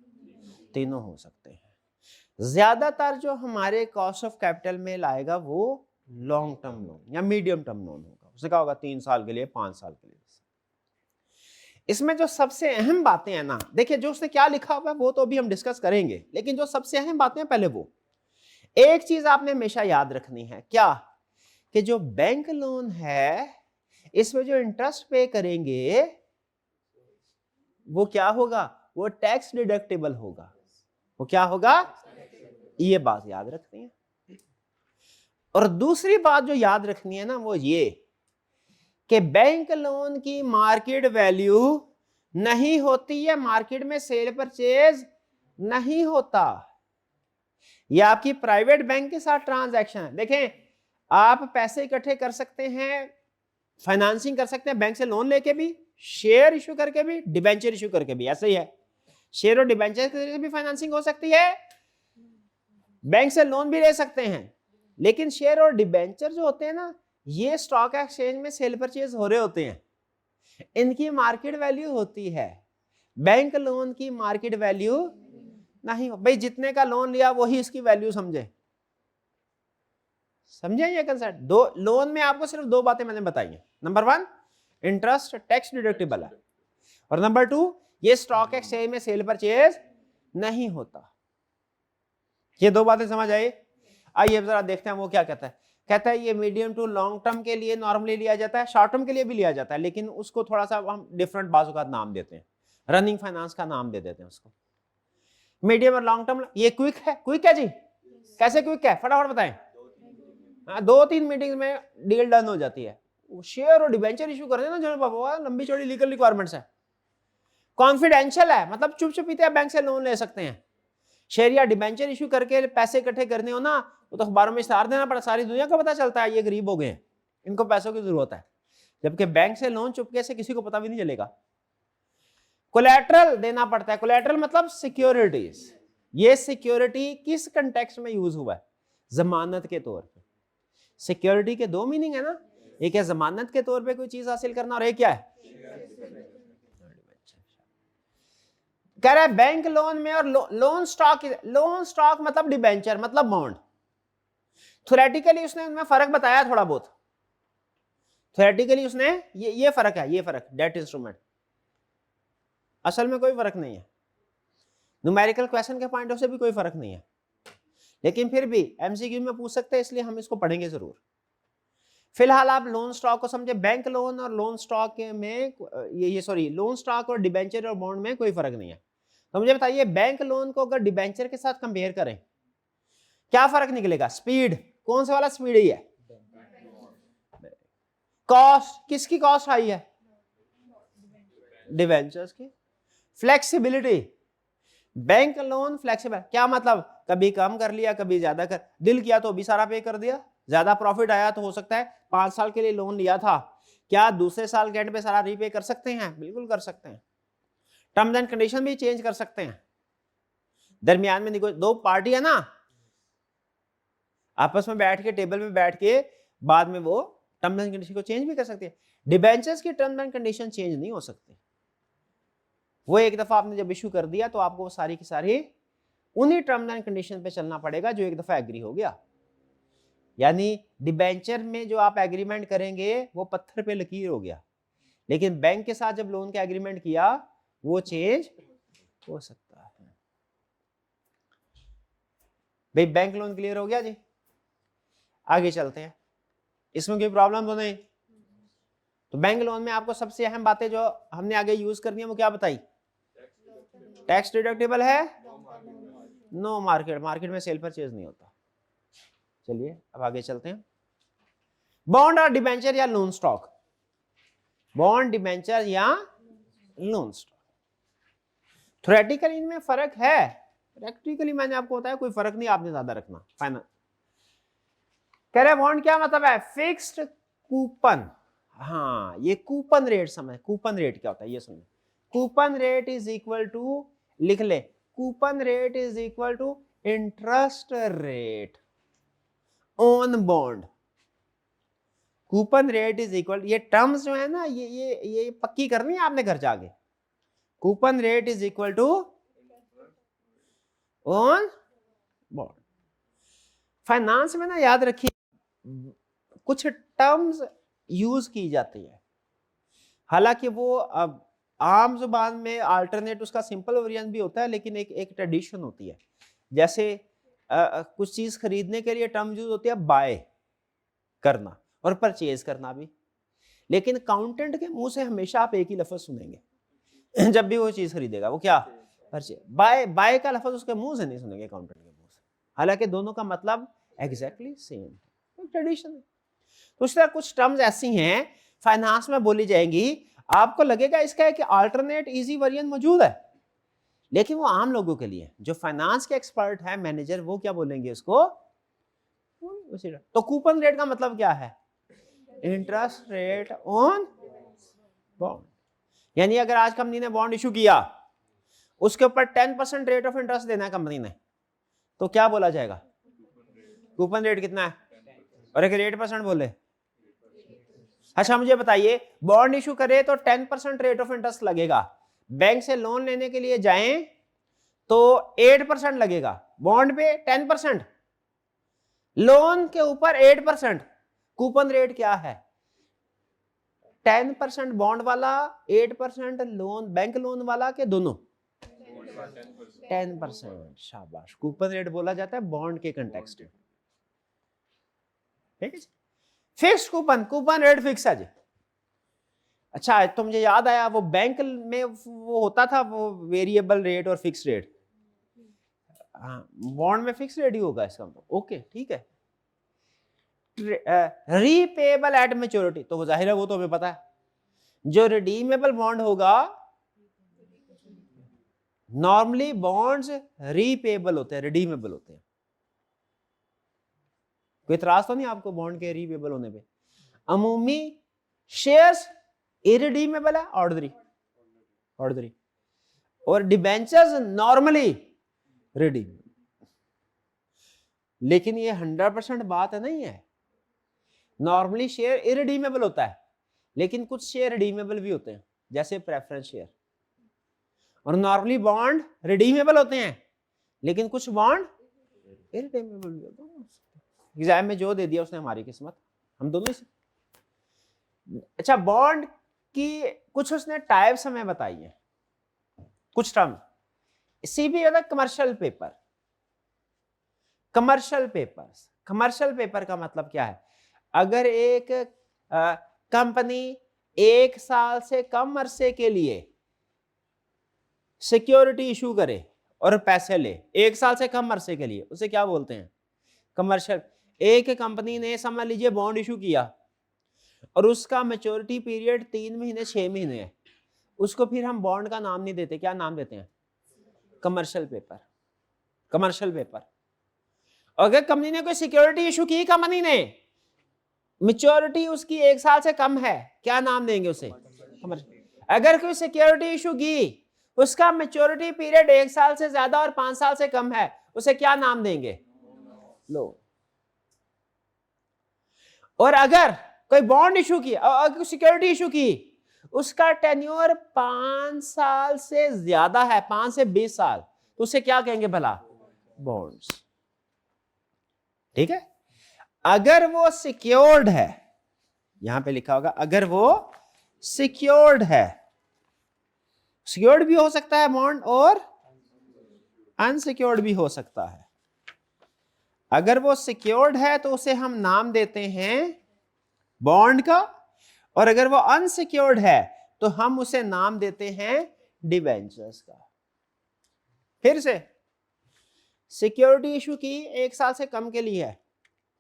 तीनों हो सकते हैं। ज्यादातर जो हमारे कॉस्ट ऑफ कैपिटल में लाएगा वो लॉन्ग टर्म लोन या मीडियम टर्म लोन होगा। उसने कहा होगा 3 साल के लिए, 5 साल के लिए। इसमें जो सबसे अहम बातें हैं ना, देखिए जो उसने क्या लिखा हुआ है वो तो अभी हम डिस्कस करेंगे, लेकिन जो सबसे अहम बातें हैं पहले वो एक चीज आपने हमेशा याद रखनी है, क्या कि जो बैंक लोन है इसमें जो इंटरेस्ट पे करेंगे वो क्या होगा, वो टैक्स डिडक्टेबल होगा। वो क्या होगा, ये बात याद रखनी है। और दूसरी बात जो याद रखनी है ना वो ये कि बैंक लोन की मार्केट वैल्यू नहीं होती है, मार्केट में सेल परचेज नहीं होता। ये आपकी प्राइवेट बैंक के साथ ट्रांजैक्शन है। देखें, आप पैसे इकट्ठे कर सकते हैं, फाइनेंसिंग कर सकते हैं बैंक से लोन लेके भी, शेयर इशू करके भी, डिबेंचर इशू करके भी। ऐसे ही है, शेयर और डिबेंचर के जरिए भी फाइनेंसिंग हो सकती है, बैंक से लोन भी ले सकते हैं। लेकिन शेयर और डिबेंचर जो होते हैं ना, ये स्टॉक एक्सचेंज में सेल परचेज हो रहे होते हैं, इनकी मार्केट वैल्यू होती है। बैंक लोन की मार्केट वैल्यू नहीं हो। भाई जितने का लोन लिया वही इसकी वैल्यू समझे, समझे ये कंसेप्ट। दो लोन में आपको सिर्फ दो बातें मैंने बताई हैं। नंबर 1 इंटरेस्ट टैक्स डिडक्टेबल है, और नंबर 2 ये स्टॉक एक्सचेंज में सेल परचेज नहीं होता। ये दो बातें समझ आई। आइए जरा देखते हैं वो क्या कहता है। कहता है ये मीडियम टू लॉन्ग टर्म के लिए नॉर्मली लिया जाता है, शॉर्ट टर्म के लिए भी लिया जाता है, लेकिन उसको थोड़ा सा हम डिफरेंट बाजू का नाम देते हैं, रनिंग फाइनेंस का नाम दे देते हैं उसको। मीडियम और लॉन्ग टर्म, ये क्विक है। क्विक है जी, कैसे क्विक है फटाफट बताएं। 2-3 मीटिंग में डील डन हो जाती है। शेयर और डिबेंचर इशू करते हैं ना जो बाबा, लंबी चौड़ी लीगल रिक्वायरमेंट्स है, कॉन्फिडेंशियल है, मतलब चुप चुपीते आप बैंक से लोन ले सकते हैं। शेयर या डिबेंचर इशू करके पैसे इकट्ठे करने हो ना, वो तो अखबारों में इश्तेहार देना पड़ा, सारी दुनिया को पता चलता है ये गरीब हो गए हैं, इनको पैसों की जरूरत है। जबकि बैंक से लोन चुपके से किसी को पता भी नहीं चलेगा। कोलैटरल देना पड़ता है। कोलैटरल मतलब सिक्योरिटीज। ये सिक्योरिटी किस कंटेक्स्ट में यूज हुआ है, जमानत के तौर पे। सिक्योरिटी के दो मीनिंग है ना, एक है जमानत के तौर पे कोई चीज हासिल करना, और एक क्या है, कह रहा है बैंक लोन में और लोन स्टॉक मतलब डिबेंचर मतलब बॉन्ड। थ्योरेटिकली उसने उनमें फर्क बताया थोड़ा बहुत। थ्योरेटिकली उसने ये फर्क है, ये फर्क डेट इंस्ट्रूमेंट, असल में कोई फर्क नहीं है। न्यूमेरिकल क्वेश्चन के पॉइंट ऑफ से भी कोई फर्क नहीं है, लेकिन फिर भी एमसीक्यू में पूछ सकते हैं, इसलिए हम इसको पढ़ेंगे जरूर। फिलहाल आप लोन स्टॉक को समझे। बैंक लोन और लोन स्टॉक में लोन स्टॉक और डिबेंचर और बॉन्ड में कोई फर्क नहीं है। तो मुझे बताइए, बैंक लोन को अगर डिबेंचर के साथ कंपेयर करें क्या फर्क निकलेगा। स्पीड, कौन सा वाला स्पीड ही है। कॉस्ट, किसकी कॉस्ट हाई है, डिबेंचर्स की। फ्लेक्सिबिलिटी, बैंक लोन फ्लेक्सिबल, क्या मतलब कभी कम कर लिया कभी ज्यादा कर, दिल किया तो अभी सारा पे कर दिया, ज्यादा प्रॉफिट आया तो हो सकता है 5 साल के लिए लोन लिया था, क्या दूसरे साल के एंड पे सारा रीपे कर सकते हैं, बिल्कुल कर सकते हैं। टर्म्स एंड कंडीशन भी चेंज कर सकते हैं। दरमियान में दो पार्टी है ना, आपस में बैठ के टेबल में बैठ के बाद में वो टर्म्स एंड कंडीशन को चेंज भी कर सकती है। डिबेंचर्स की टर्म्स एंड कंडीशन चेंज नहीं हो सकती। वो एक दफा आपने जब इशू कर दिया तो आपको वो सारी की सारी उन्हीं टर्म्स एंड कंडीशन पे चलना पड़ेगा जो एक दफा एग्री हो गया। यानी डिबेंचर में जो आप एग्रीमेंट करेंगे वो पत्थर पे लकीर हो गया, लेकिन बैंक के साथ जब लोन का एग्रीमेंट किया वो चेंज हो सकता है। भाई बैंक लोन क्लियर हो गया जी, आगे चलते हैं। इसमें कोई प्रॉब्लम तो नहीं। तो बैंक लोन में आपको सबसे अहम बातें जो हमने आगे यूज करनी है वो क्या बताई, टैक्स डिडक्टेबल है, नो मार्केट, मार्केट में सेल परचेज नहीं होता। चलिए अब आगे चलते हैं। बॉन्ड और डिबेंचर या लोन स्टॉक, बॉन्ड डिबेंचर या लोन स्टॉक, थ्योरेटिकली इनमें फर्क है, प्रैक्टिकली मैंने आपको बताया कोई फर्क नहीं आपने ज्यादा रखना। फाइनल कह रहे बॉन्ड क्या मतलब है, फिक्स्ड कूपन। हाँ ये कूपन रेट समझ, कूपन रेट क्या होता है ये समझ। Coupon rate is equal to, लिख ले, coupon rate is equal to interest rate on bond. Coupon rate is equal, ये टर्म्स जो है ना ये पक्की करनी है आपने घर जाके। Coupon rate is equal to on bond. Finance में ना याद रखिए कुछ टर्म्स यूज की जाती है। हालांकि वो अब आम जुबान में अल्टरनेट उसका सिंपल वेरिएंट भी होता है, लेकिन एक ट्रेडिशन होती है। जैसे कुछ चीज खरीदने के लिए टर्म यूज होती है बाय करना और परचेज करना भी, लेकिन अकाउंटेंट के मुंह से हमेशा आप एक ही लफ्ज सुनेंगे जब भी वो चीज खरीदेगा, वो क्या, परचेज। बाय, बाय का लफ्ज उसके मुंह से नहीं सुनेंगे अकाउंटेंट के मुंह से, हालांकि दोनों का मतलब एग्जैक्टली सेम है, ट्रेडिशन है। तो इस तरह कुछ टर्म्स ऐसी हैं फाइनेंस में बोली जाएंगी, आपको लगेगा इसका एक अल्टरनेट इजी वेरिएंट मौजूद है, लेकिन वो आम लोगों के लिए, जो फाइनेंस के एक्सपर्ट है, मैनेजर, वो क्या बोलेंगे उसको। तो कूपन रेट का मतलब क्या है, इंटरेस्ट रेट ऑन बॉन्ड। यानी अगर आज कंपनी ने बॉन्ड इशू किया, उसके ऊपर 10% रेट ऑफ इंटरेस्ट देना है कंपनी ने, तो क्या बोला जाएगा, कूपन रेट कितना है। और एक 8% बोले, अच्छा मुझे बताइए, बॉन्ड इशू करे तो 10% रेट ऑफ इंटरेस्ट लगेगा, बैंक से लोन लेने के लिए जाएं तो 8% लगेगा, बॉन्ड पे 10%, लोन के ऊपर 8%, कूपन रेट क्या है, 10% बॉन्ड वाला, 8% लोन, बैंक लोन वाला के दोनों 10%। शाबाश, कूपन रेट बोला जाता है बॉन्ड के कंटेक्स्ट में, ठीक है। Fix coupon, coupon rate fix है जी। अच्छा तो मुझे याद आया, वो बैंक में वो होता था वो वेरिएबल रेट और फिक्स रेट, हाँ बॉन्ड में फिक्स रेट ही होगा इसका मतलब, ओके ठीक है। रीपेबल एट मैच्योरिटी, तो जाहिर है वो तो हमें पता है, जो रिडीमेबल बॉन्ड होगा, नॉर्मली बॉन्ड्स रीपेबल होते हैं, रिडीमेबल होते हैं। कोई इतराज तो नहीं आपको बॉन्ड के रीपेबल होने पे। अमूमी शेयर्स इरिडीमेबल है, ऑर्डनरी, और डिबेंचर्स नॉर्मली रिडीमेबल। लेकिन ये 100% बात नहीं है, नॉर्मली शेयर इरिडीमेबल होता है, लेकिन कुछ शेयर रिडीमेबल भी होते हैं, जैसे प्रेफरेंस शेयर। और नॉर्मली बॉन्ड रिडीमेबल होते हैं, लेकिन कुछ बॉन्ड इरिडीमेबल भी होते हैं। एग्जाम में जो दे दिया उसने हमारी किस्मत, हम दोनों ही। अच्छा, बॉन्ड की कुछ उसने टाइप्स हमें बताई है, कुछ टर्म। सीबी होता है commercial paper. Commercial papers, commercial paper का मतलब क्या है, अगर एक कंपनी 1 साल से कम अरसे के लिए सिक्योरिटी इशू करे और पैसे ले, 1 साल से कम अरसे के लिए, उसे क्या बोलते हैं, कमर्शियल। एक कंपनी ने समझ लीजिए बॉन्ड इशू किया और उसका मैच्योरिटी पीरियड 3 महीने 6 महीने है, उसको फिर हम बॉन्ड का नाम नहीं देते, क्या नाम देते हैं, कमर्शियल पेपर। Commercial paper. अगर कंपनी ने कोई सिक्योरिटी इशू की, कंपनी ने मैच्योरिटी उसकी 1 साल से कम है, क्या नाम देंगे उसे, अगर कोई सिक्योरिटी इशू की, उसका मैच्योरिटी पीरियड 1 साल से ज्यादा और 5 साल से कम है, उसे क्या नाम देंगे, लोन। और अगर कोई बॉन्ड इशू की, अगर सिक्योरिटी इशू की, उसका टेन्योर 5 साल से ज्यादा है, 5 से 20 साल, तो उसे क्या कहेंगे भला, बॉन्ड्स, ठीक है। अगर वो सिक्योर्ड है, यहां पे लिखा होगा अगर वो सिक्योर्ड है, सिक्योर्ड भी हो सकता है बॉन्ड और अनसिक्योर्ड भी हो सकता है। अगर वो सिक्योर्ड है तो उसे हम नाम देते हैं बॉन्ड का, और अगर वो अनसिक्योर्ड है तो हम उसे नाम देते हैं डिबेंचर्स का। फिर से, सिक्योरिटी इशू की 1 साल से कम के लिए है,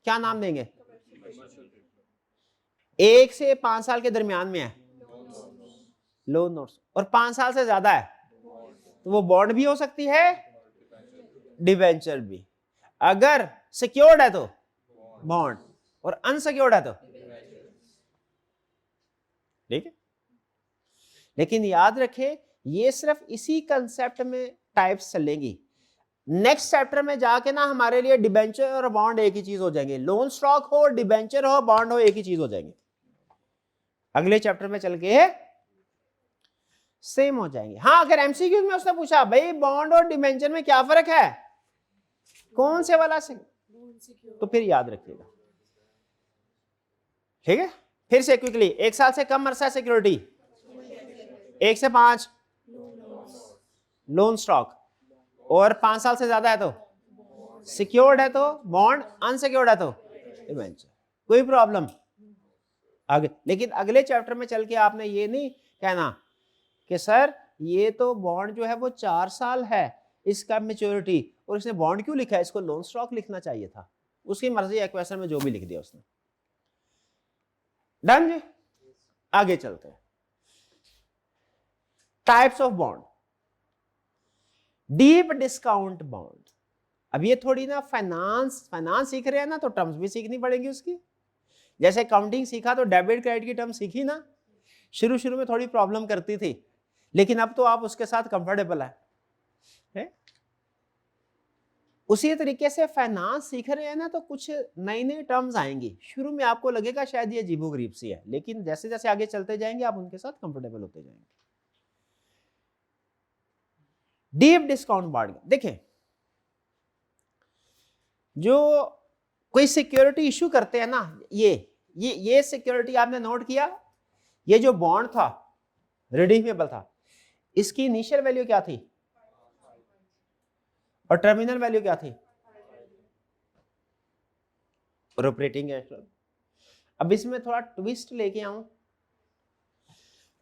क्या नाम देंगे, 1 से 5 साल के दरमियान में है, लोन नोट्स, और 5 साल से ज्यादा है तो वो बॉन्ड भी हो सकती है, डिबेंचर भी। अगर सिक्योर्ड है तो बॉन्ड, और अनसिक्योर्ड है तो, ठीक है। लेकिन याद रखें, ये सिर्फ इसी कंसेप्ट में टाइप्स चलेंगी। नेक्स्ट चैप्टर में जाके ना हमारे लिए डिबेंचर और बॉन्ड एक ही चीज हो जाएंगे, लोन स्टॉक हो, डिबेंचर हो, बॉन्ड हो, एक ही चीज हो जाएंगे। अगले चैप्टर में चल के सेम हो जाएंगे। हाँ, अगर एमसीक्यूज में उसने पूछा भाई बॉन्ड और डिबेंचर में क्या फर्क है, कौन से वाला से, तो फिर याद रखिएगा, ठीक है। फिर से क्विकली, 1 साल से कम अरसा सिक्योरिटी, 1 से 5 लोन स्टॉक, और 5 साल से ज्यादा है तो सिक्योर्ड है तो बॉन्ड, अनसिक्योर्ड है तो डिबेंचर। कोई प्रॉब्लम आगे? लेकिन अगले चैप्टर में चल के आपने ये नहीं कहना कि सर ये तो बॉन्ड जो है वो 4 साल है इसका मैच्योरिटी, और इसने बॉन्ड क्यों लिखा है, इसको लोन स्टॉक लिखना चाहिए था। उसकी मर्जी है, क्वेश्चन में जो भी लिख दिया उसने। डन जी, आगे चलते हैं। Types of bond, deep discount bond. अब ये थोड़ी ना फाइनेंस सीख रहे हैं ना, तो टर्म्स भी सीखनी पड़ेगी उसकी। जैसे अकाउंटिंग सीखा तो डेबिट क्रेडिट की टर्म सीखी ना, शुरू में थोड़ी प्रॉब्लम करती थी, लेकिन अब तो आप उसके साथ कंफर्टेबल है? उसी तरीके से फाइनेंस सीख रहे हैं ना, तो कुछ नई नई टर्म्स आएंगी, शुरू में आपको लगेगा शायद ये अजीबोगरीब सी है, लेकिन जैसे जैसे आगे चलते जाएंगे आप उनके साथ कंफर्टेबल होते जाएंगे। डीप डिस्काउंट बॉन्ड, देखें जो कोई सिक्योरिटी इशू करते हैं ना, ये सिक्योरिटी आपने नोट किया, ये जो बॉन्ड था रिडीमेबल था, इसकी इनिशियल वैल्यू क्या थी और टर्मिनल वैल्यू क्या थी, और ऑपरेटिंग कैश फ्लो। अब इसमें थोड़ा ट्विस्ट लेके आऊं,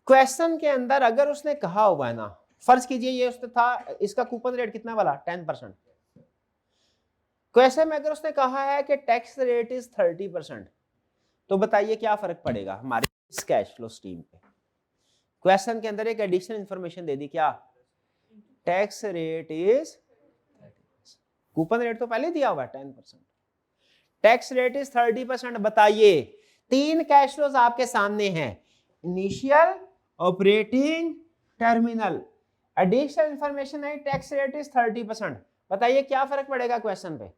क्वेश्चन के अंदर अगर उसने कहा हुआ है ना, फर्ज कीजिए ये उसने था, इसका कूपन रेट कितना वाला 10%, क्वेश्चन में अगर उसने कहा है कि टैक्स रेट इज 30%, तो बताइए क्या फर्क पड़ेगा हमारे इस कैश फ्लो स्ट्रीम पे। क्वेश्चन के अंदर एक एडिशनल इंफॉर्मेशन दे दी, क्या tax rate is, coupon rate तो पहले दिया हुआ है 10%, टैक्स रेट इज 30%। बताइए 3 कैश फ्लोज आपके सामने हैं, initial, operating, terminal, additional information है टैक्स रेट इज 30%। बताइए क्या फर्क पड़ेगा क्वेश्चन पे?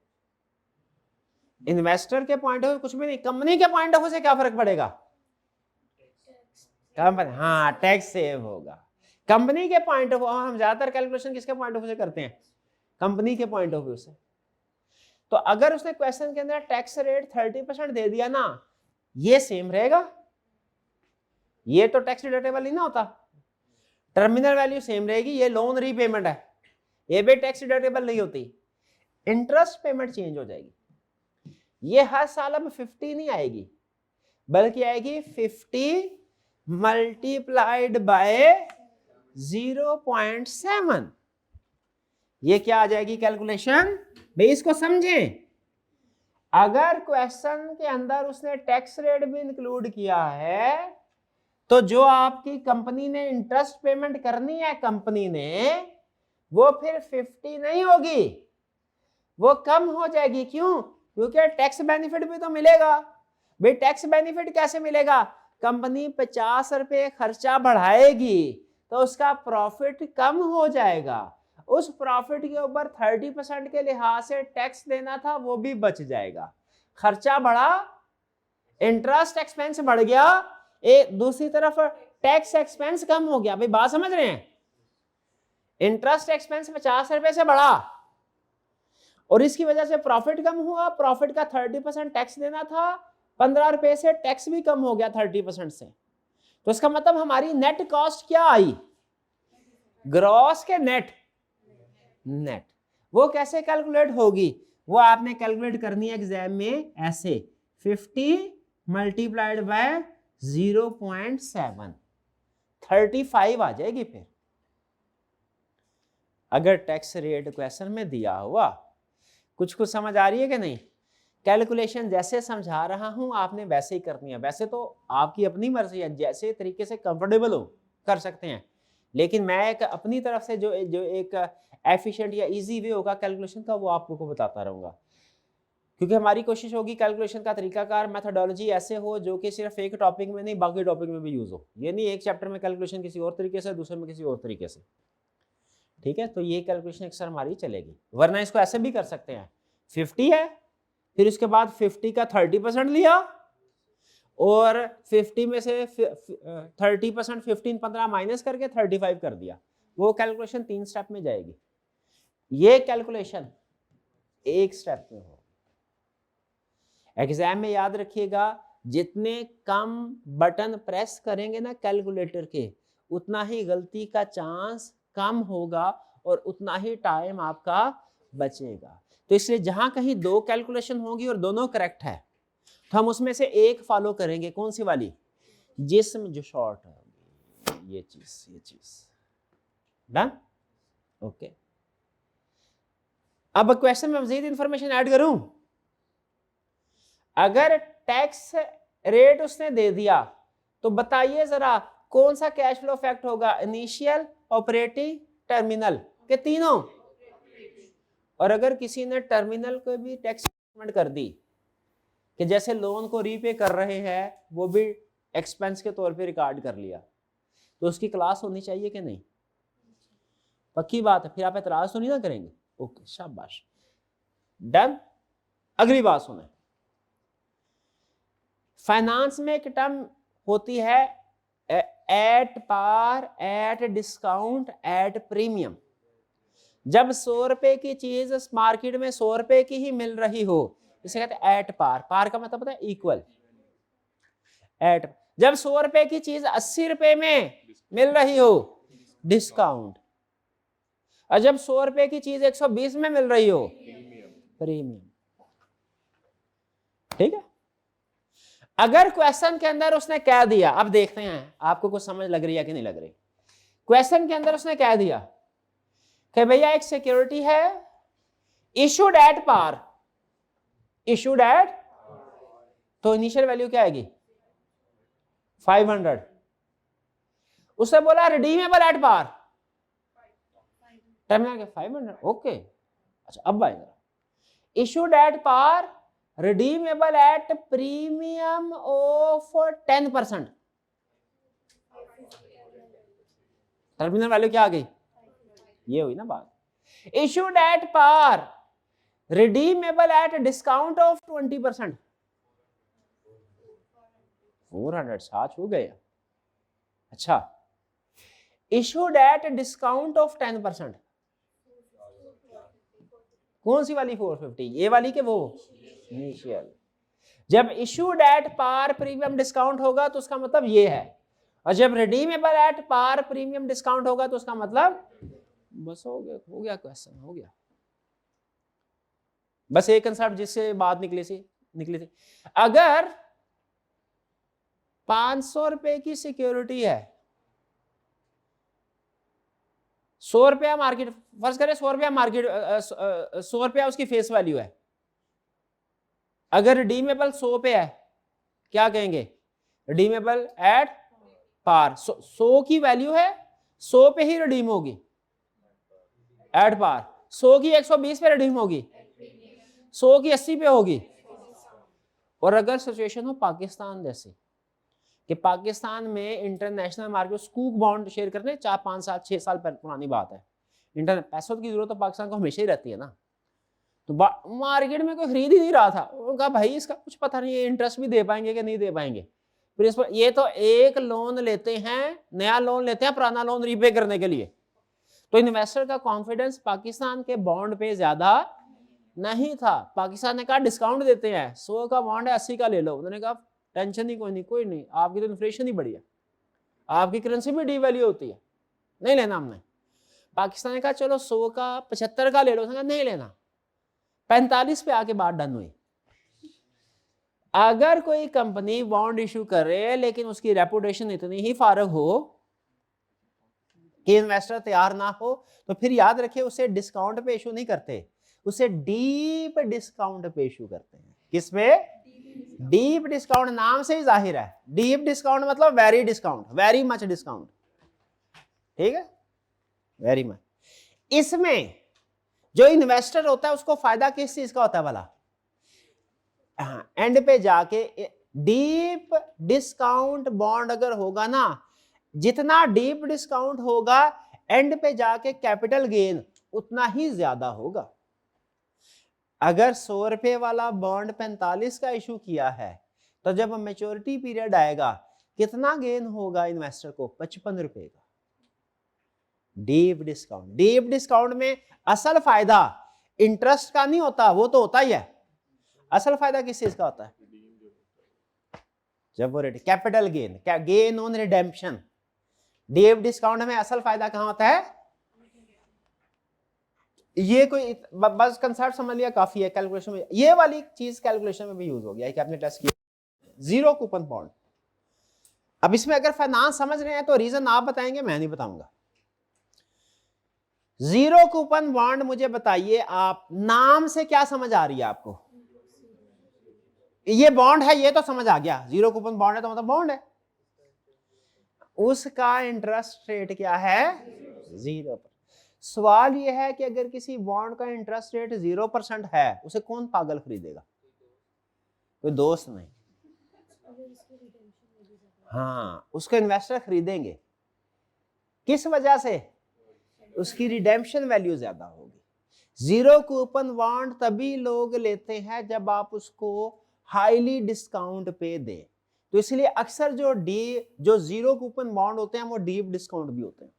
इन्वेस्टर के पॉइंट ऑफ व्यू कुछ भी नहीं, कंपनी के पॉइंट ऑफ व्यू से क्या फर्क पड़ेगा? हाँ, टैक्स सेव होगा। कंपनी के पॉइंट ऑफ व्यू, हम ज्यादातर कैलकुलेशन किसके पॉइंट ऑफ व्यू से करते हैं? कंपनी के पॉइंट ऑफ व्यू से। तो अगर उसने क्वेश्चन के अंदर टैक्स रेट 30% दे दिया ना, ये सेम रहेगा, ये तो टैक्स डिडक्टेबल नहीं ना होता, टर्मिनल वैल्यू सेम रहेगी, ये लोन रीपेमेंट है, ये भी टैक्स डिडक्टेबल नहीं होती, इंटरेस्ट पेमेंट चेंज हो जाएगी, ये हर साल अब 50 नहीं आएगी, बल्कि आएगी 50 मल्टीप्लाइड बाय 0.7। ये क्या आ जाएगी कैलकुलेशन भाई, इसको समझें। अगर क्वेश्चन के अंदर उसने टैक्स रेट भी इंक्लूड किया है, तो जो आपकी कंपनी ने इंटरेस्ट पेमेंट करनी है कंपनी ने, वो फिर 50 नहीं होगी, वो कम हो जाएगी। क्यों? क्योंकि टैक्स बेनिफिट भी तो मिलेगा भाई। टैक्स बेनिफिट कैसे मिलेगा? कंपनी 50 रुपए खर्चा बढ़ाएगी तो उसका प्रॉफिट कम हो जाएगा, उस प्रॉफिट के ऊपर 30% के लिहाज से टैक्स देना था वो भी बच जाएगा। खर्चा बढ़ा, इंटरेस्ट एक्सपेंस बढ़ गया, दूसरी तरफ टैक्स एक्सपेंस कम हो गया। भाई बात समझ रहे हैं? इंटरेस्ट एक्सपेंस 50 रुपए से बढ़ा और इसकी वजह से प्रॉफिट कम हुआ, प्रॉफिट का 30% टैक्स देना था, 15 रुपए से टैक्स भी कम हो गया 30% से। तो इसका मतलब हमारी नेट कॉस्ट क्या आई? ग्रॉस के नेट। वो कैसे कैलकुलेट होगी? वो आपने कैलकुलेट करनी है एग्जाम में ऐसे, 50 मल्टीप्लाइड बाय 0.7, 35 आ जाएगी। फिर अगर टैक्स रेट क्वेश्चन में दिया हुआ, कुछ समझ आ रही है कि नहीं? कैलकुलेशन जैसे समझा रहा हूं आपने वैसे ही करनी है। वैसे तो आपकी अपनी मर्जी है, जैसे तरीके से कंफर्टेबल हो कर सकते हैं, लेकिन मैं एक अपनी तरफ से जो एक एफिशिएंट या इजी वे होगा कैलकुलेशन का, वो आपको बताता रहूंगा। क्योंकि हमारी कोशिश होगी कैलकुलेशन का तरीकाकार, मेथोडोलॉजी ऐसे हो जो कि सिर्फ एक टॉपिक में नहीं बाकी टॉपिक में भी यूज हो। ये नहीं एक चैप्टर में कैलकुलेशन किसी और तरीके से, दूसरे में किसी और तरीके से। ठीक है, तो ये कैलकुलेशन अक्सर हमारी चलेगी। वरना इसको ऐसे भी कर सकते हैं, 50 है, फिर उसके बाद 50 का 30% लिया और 50 में से 30% 15 माइनस करके 35 कर दिया। वो कैलकुलेशन 3 स्टेप में जाएगी, ये कैलकुलेशन एक स्टेप में हो। एग्जाम में याद रखिएगा, जितने कम बटन प्रेस करेंगे ना कैलकुलेटर के, उतना ही गलती का चांस कम होगा और उतना ही टाइम आपका बचेगा। तो इसलिए जहां कहीं दो कैलकुलेशन होगी और दोनों करेक्ट है तो हम उसमें से एक फॉलो करेंगे, कौन सी वाली, जिसमें जो शॉर्ट है, ये चीज डन। ओके, अब क्वेश्चन में मजीद इंफॉर्मेशन ऐड करूं। अगर टैक्स रेट उसने दे दिया तो बताइए जरा कौन सा कैश फ्लो इफेक्ट होगा, इनिशियल, ऑपरेटिंग, टर्मिनल के तीनों। और अगर किसी ने टर्मिनल को भी टैक्स पेमेंट कर दी कि जैसे लोन को रीपे कर रहे हैं वो भी एक्सपेंस के तौर पे रिकॉर्ड कर लिया, तो उसकी क्लास होनी चाहिए कि नहीं, पक्की बात है, फिर आप एतराज तो नहीं ना करेंगे। ओके शाबाश, डन। अगली बात सुने, फाइनेंस में एक टर्म होती है at par, at discount, at premium. जब 100 रुपए की चीज मार्केट में 100 रुपए की ही मिल रही हो, इसे कहते हैं एट पार। पार का मतलब पता है, इक्वल। एट, जब 100 रुपए की चीज 80 रुपए में मिल रही हो, डिस्काउंट। और जब 100 रुपए की चीज 120 में मिल रही हो, प्रीमियम। ठीक है। अगर क्वेश्चन के अंदर उसने कह दिया, अब देखते हैं आपको कुछ समझ लग रही है कि नहीं लग रही। क्वेश्चन के अंदर उसने कह दिया कि भैया एक सिक्योरिटी है issued at par, issued at, तो इनिशियल वैल्यू क्या आएगी 500। उसने बोला रिडीमेबल एट पार, टर्मिनल के 500। ओके, अच्छा अब आएगा issued at par, redeemable at premium of 10%। Terminal value क्या आ गई, ये हुई ना बात। Issued at par, redeemable at discount of 20%, 400, साथ हो गया। अच्छा, इशूड एट डिस्काउंट ऑफ 10%, कौन सी वाली 450, ये वाली के वो इनिशियल। जब issued at par premium discount होगा तो उसका मतलब ये है, और जब redeemable at par premium discount होगा तो उसका मतलब, बस हो गया क्वेश्चन, हो गया। बस एक कंसेप्ट जिससे बात निकली थी। अगर 500 रुपए की सिक्योरिटी है, 100 रुपया मार्केट, फर्ज करें 100 रुपया मार्केट, 100 रुपया उसकी फेस वैल्यू है। अगर रिडीमेबल 100 पे है, क्या कहेंगे, रिडीमेबल एट पार। 100 की वैल्यू है, 100 पे ही रिडीम होगी एट पार। 100 की 120 पे रिडीम होगी, 100 की 80 पे होगी। और अगर सिचुएशन हो पाकिस्तान जैसे कि पाकिस्तान में इंटरनेशनल मार्केट स्कूक बॉन्ड शेयर करते हैं, 4 5 साल 6 साल पुरानी बात है, इंटरनेट पैसों की जरूरत तो पाकिस्तान को हमेशा ही रहती है ना, तो मार्केट में कोई खरीद ही नहीं रहा था। उनका भाई इसका कुछ पता नहीं है इंटरेस्ट भी दे पाएंगे कि नहीं दे पाएंगे, फिर इस पर ये तो एक लोन लेते हैं, नया लोन लेते हैं पुराना लोन रीपे करने के लिए। तो इन्वेस्टर का कॉन्फिडेंस पाकिस्तान के बॉन्ड पे ज्यादा नहीं था। पाकिस्तान ने कहा डिस्काउंट देते हैं, 100 का बॉन्ड है 80 का ले लो। उन्होंने कहा टेंशन ही कोई नहीं, आपकी तो इन्फ्लेशन ही बढ़ी है, आपकी करेंसी भी डीवैल्यू होती है, नहीं लेना हमने। पाकिस्तान ने कहा चलो 100 का 75 का ले लो, उसने कहा नहीं लेना। 45 पे आके बात डन हुई। अगर कोई कंपनी बॉन्ड इशू करे लेकिन उसकी रेपुटेशन इतनी ही फारग हो कि इन्वेस्टर तैयार ना हो, तो फिर याद रखिए उसे डिस्काउंट पे इशू नहीं करते, उसे डीप डिस्काउंट पे इशू करते हैं। किस पे, डीप डिस्काउंट, नाम से ही जाहिर है डीप डिस्काउंट मतलब very discount, very much discount. ठीक है, वेरी मच। इसमें जो इन्वेस्टर होता है उसको फायदा किस चीज का होता है भला, एंड पे जाके डीप डिस्काउंट बॉन्ड अगर होगा ना, जितना डीप डिस्काउंट होगा एंड पे जाके कैपिटल गेन उतना ही ज्यादा होगा। अगर 100 रुपए वाला बॉन्ड 45 का इशू किया है, तो जब मैच्योरिटी पीरियड आएगा कितना गेन होगा इन्वेस्टर को, 55 रुपए का। डीप डिस्काउंट, डीप डिस्काउंट में असल फायदा इंटरेस्ट का नहीं होता, वो तो होता ही है। असल फायदा किस चीज का होता है, जब वो कैपिटल गेन, क्या gain on redemption, deep discount में असल फायदा कहां होता है? ये कोई बस कंसेप्ट समझ लिया काफी है कैलकुलेशन में, ये वाली चीज कैलकुलेशन में भी यूज हो गया कि आपने टेस्ट किया। जीरो कूपन बॉन्ड, अब इसमें अगर फाइनेंस समझ रहे हैं तो रीजन आप बताएंगे, मैं नहीं बताऊंगा। जीरो कूपन बॉन्ड मुझे बताइए आप, नाम से क्या समझ आ रही है आपको? ये बॉन्ड है, ये तो समझ आ गया, जीरो कूपन बॉन्ड है तो मतलब बॉन्ड है। उसका इंटरेस्ट रेट क्या है? 0%। सवाल ये है कि अगर किसी बॉन्ड का इंटरेस्ट रेट 0% है, उसे कौन पागल खरीदेगा? कोई दोस्त नहीं। हाँ, उसको इन्वेस्टर खरीदेंगे। किस वजह से? उसकी रिडेम्पशन वैल्यू ज्यादा होगी। जीरो कूपन बॉन्ड तभी लोग लेते हैं जब आप उसको हाईली डिस्काउंट पे दे, तो इसलिए अक्सर जो जीरो कूपन बॉन्ड होते हैं वो डीप डिस्काउंट भी होते हैं।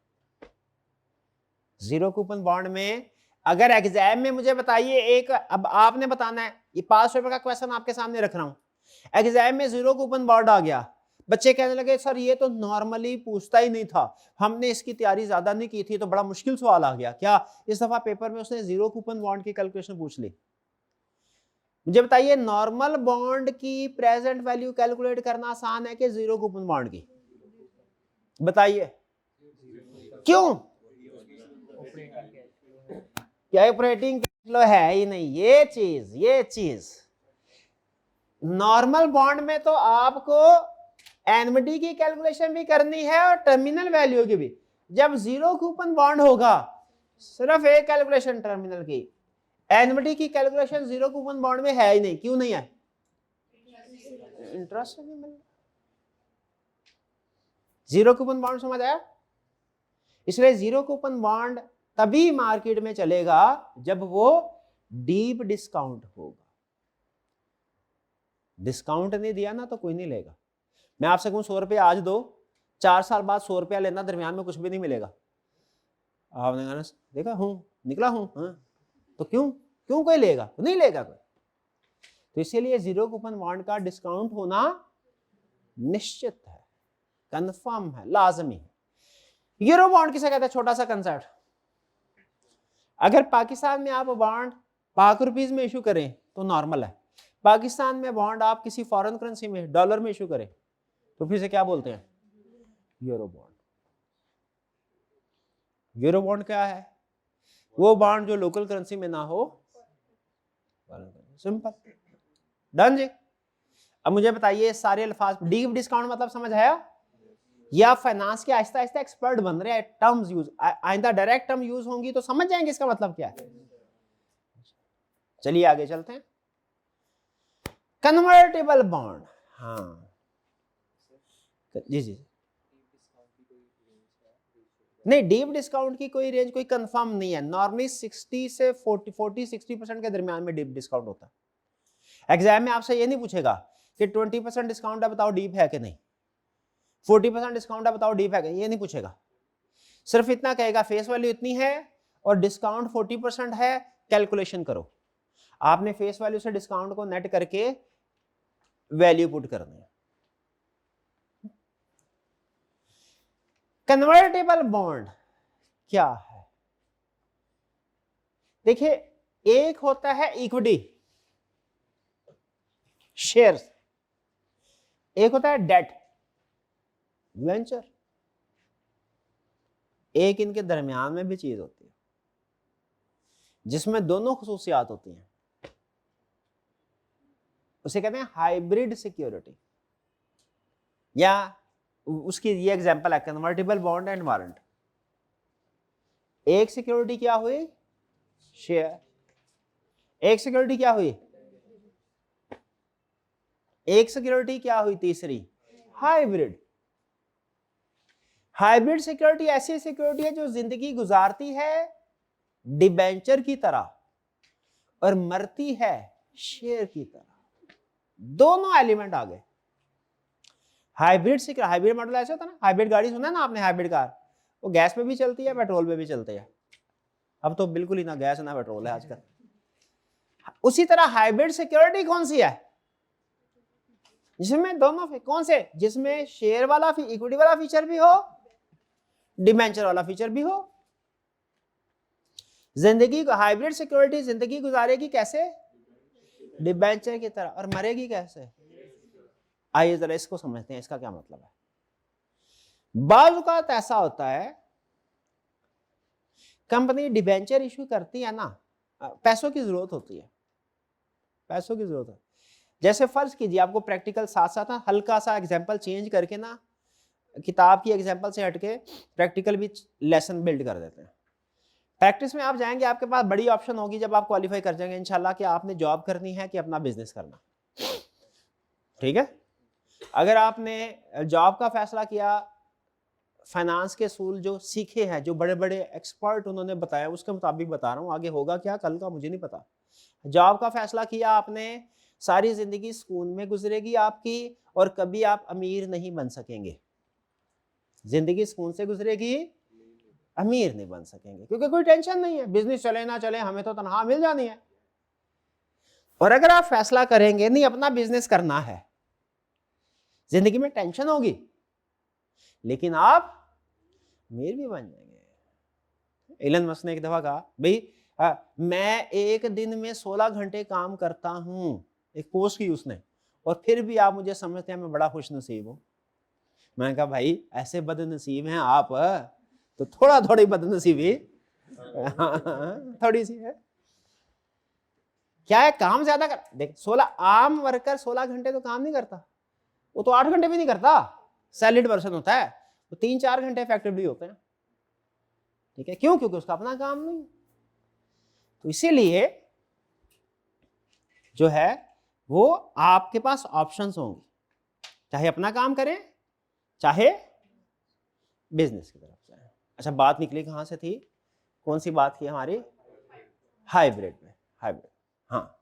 जीरो कूपन बॉन्ड में अगर एग्जाम में मुझे बताइए एक, अब आपने बताना है, ये 5 पेपर का क्वेश्चन आपके सामने रख रहा हूं, एग्जाम में जीरो कूपन बॉन्ड आ गया, बच्चे कहने लगे सर ये तो नॉर्मली पूछता ही नहीं था, हमने इसकी तैयारी ज्यादा नहीं की थी तो बड़ा मुश्किल सवाल आ गया। क्या इस दफा पेपर में उसने जीरो कूपन बॉन्ड की कैलकुलेशन पूछ ली? मुझे बताइए नॉर्मल बॉन्ड की प्रेजेंट वैल्यू कैलकुलेट करना आसान है कि जीरो कूपन बॉन्ड की? बताइए क्यों? क्या ऑपरेटिंग कैश फ्लो है ही नहीं। ये चीज नॉर्मल बॉन्ड में तो आपको एनएमडी की कैलकुलेशन भी करनी है और टर्मिनल वैल्यू की भी। जब जीरो कूपन बॉन्ड होगा सिर्फ एक कैलकुलेशन टर्मिनल की, एनएमडी की कैलकुलेशन जीरो कूपन बॉन्ड में है ही नहीं। क्यों नहीं है? इंटरेस्ट नहीं मिल रहा। जीरो कूपन बॉन्ड समझ आया? इसलिए जीरो कूपन बॉन्ड तभी मार्केट में चलेगा जब वो डीप डिस्काउंट होगा। डिस्काउंट नहीं दिया ना तो कोई नहीं लेगा। मैं आपसे कहूं 100 रुपये आज दो, 4 साल बाद 100 रुपया लेना, दरमियान में कुछ भी नहीं मिलेगा। आपने कहा देखा हूं, निकला हूं, हाँ तो क्यों कोई लेगा? नहीं लेगा कोई। तो इसीलिए जीरो कूपन बॉन्ड का डिस्काउंट होना निश्चित है, कंफर्म है, लाजमी है। यूरो बॉन्ड किसे कहते हैं? छोटा सा कंसेप्ट, अगर पाकिस्तान में आप बॉन्ड पाक रुपीज में इशू करें तो नॉर्मल है, पाकिस्तान में बॉन्ड आप किसी फॉरेन करेंसी में डॉलर में इशू करें तो फिर से क्या बोलते हैं? Euro bond. यूरो बॉन्ड क्या है? वो बॉन्ड जो लोकल करेंसी में ना हो। सिंपल, डन जी। अब मुझे बताइए सारे अल्फाज, डीप डिस्काउंट मतलब समझ आया? या फाइनेंस के आहिस्ता आहिस्ता एक्सपर्ट बन रहे हैं, टर्म्स यूज, आइंदा डायरेक्ट टर्म यूज होंगी तो समझ जाएंगे इसका मतलब क्या है। चलिए आगे चलते हैं। कन्वर्टेबल बॉन्ड, हाँ जी नहीं, डीप डिस्काउंट की कोई रेंज कोई कंफर्म नहीं है। नॉर्मली 60 से 40-60% के दरमियान में डीप डिस्काउंट होता है। एग्जाम में आपसे ये नहीं पूछेगा कि 20% डिस्काउंट है बताओ डीप है कि नहीं, 40% डिस्काउंट है बताओ डीप है कि, ये नहीं पूछेगा। सिर्फ इतना कहेगा फेस वैल्यू इतनी है और डिस्काउंट 40% है, कैलकुलेशन करो। आपने फेस वैल्यू से डिस्काउंट को नेट करके वैल्यू पुट करनी है। कन्वर्टेबल बॉन्ड क्या है? देखिए, एक होता है इक्विटी शेयर्स, एक होता है डेट वेंचर, एक इनके दरमियान में भी चीज होती है जिसमें दोनों खुसूसियात होती हैं, उसे कहते हैं हाइब्रिड सिक्योरिटी, या उसकी ये एग्जांपल है कन्वर्टेबल बॉन्ड एंड वारंट। एक सिक्योरिटी क्या हुई? शेयर। एक सिक्योरिटी क्या हुई? एक सिक्योरिटी क्या हुई? तीसरी हाइब्रिड। हाइब्रिड सिक्योरिटी ऐसी सिक्योरिटी है जो जिंदगी गुजारती है डिबेंचर की तरह और मरती है शेयर की तरह। दोनों एलिमेंट आ गए। हाइब्रिड सिक्योरिटी, हाइब्रिड मॉडल ऐसा होता है ना, हाइब्रिड गाड़ी सुना है ना आपने, हाइब्रिड कार, वो गैस पे भी चलती है पेट्रोल पे भी चलती है। अब तो बिल्कुल ही ना गैस ना पेट्रोल है आजकल। उसी तरह हाइब्रिड सिक्योरिटी कौन सी है? जिसमें दोनों कौन से, जिसमें शेयर वाला इक्विटी वाला फीचर भी हो, डिबेंचर वाला फीचर भी हो। जिंदगी को हाइब्रिड सिक्योरिटी जिंदगी गुजारेगी कैसे, डिबेंचर की तरह, और मरेगी कैसे। आइए जरा इसको समझते हैं, इसका क्या मतलब है। बाज़ औक़ात ऐसा होता है कंपनी डिबेंचर इशू करती है ना, पैसों की जरूरत होती है, पैसों की जरूरत है। जैसे फर्ज कीजिए, आपको प्रैक्टिकल साथ साथ ना हल्का सा एग्जांपल चेंज करके ना, किताब की एग्जांपल से हटके प्रैक्टिकल भी लेसन बिल्ड कर देते हैं। प्रैक्टिस में आप जाएंगे, आपके पास बड़ी ऑप्शन होगी जब आप क्वालिफाई कर जाएंगे इंशाल्लाह, कि आपने जॉब करनी है कि अपना बिजनेस करना। ठीक है, अगर आपने जॉब का फैसला किया, फाइनेंस के असूल जो सीखे हैं, जो बड़े बड़े एक्सपर्ट उन्होंने बताया, उसके मुताबिक बता रहा हूँ, आगे होगा क्या कल का मुझे नहीं पता। जॉब का फैसला किया आपने, सारी जिंदगी सुकून में गुजरेगी आपकी, और कभी आप अमीर नहीं बन सकेंगे। जिंदगी सुकून से गुजरेगी, अमीर नहीं बन सकेंगे, क्योंकि कोई टेंशन नहीं है, बिजनेस चले ना चले हमें तो तनख्वाह मिल जानी है। और अगर आप फैसला करेंगे नहीं अपना बिजनेस करना है, जिंदगी में टेंशन होगी, लेकिन आप अमीर भी बन जाएंगे। एलन मस्क ने एक दफा कहा, भाई मैं एक दिन में 16 घंटे काम करता हूं, एक पोस्ट की उसने, और फिर भी आप मुझे समझते हैं मैं बड़ा खुश नसीब हूं। मैंने कहा भाई ऐसे बदनसीब हैं आप, तो थोड़ा थोड़ी बदनसीबी थोड़ी सी है। क्या है, काम ज्यादा कर, देख 16 आम वर्कर 16 घंटे तो काम नहीं करता, वो तो 8 घंटे भी नहीं करता, सैलरीड पर्सन होता है, तो 3-4 घंटे इफेक्टिवली होते हैं। ठीक है, क्यों, क्योंकि उसका अपना काम नहीं। तो इसीलिए जो है वो आपके पास ऑप्शंस होंगे, चाहे अपना काम करें चाहे बिजनेस की तरफ जाए। अच्छा, बात निकली कहां से थी, कौन सी बात थी हमारी, हाइब्रिड में, हाइब्रिड। हाँ,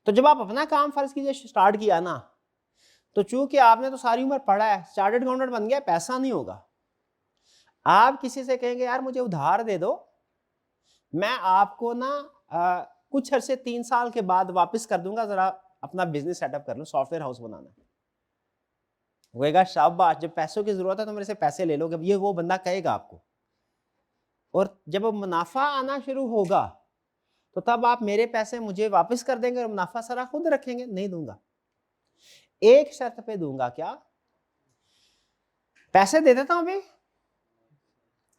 तो जब आप अपना काम फर्ज कीजिए स्टार्ट किया ना, तो चूंकि आपने तो सारी उम्र पढ़ा है, चार्टर्ड अकाउंटेंट बन गया, पैसा नहीं होगा। आप किसी से कहेंगे यार मुझे उधार दे दो, मैं आपको ना कुछ अरसे 3 साल के बाद वापस कर दूंगा, जरा अपना बिजनेस सेटअप कर लो, सॉफ्टवेयर हाउस बनाना। वो कहेगा शाबाश, जब पैसों की जरूरत है तो मेरे से पैसे ले लोगे, ये वो बंदा कहेगा आपको। और जब मुनाफा आना शुरू होगा तो तब आप मेरे पैसे मुझे वापस कर देंगे और मुनाफा सारा खुद रखेंगे। नहीं दूंगा, एक शर्त पे दूंगा, क्या, पैसे दे देता हूं अभी।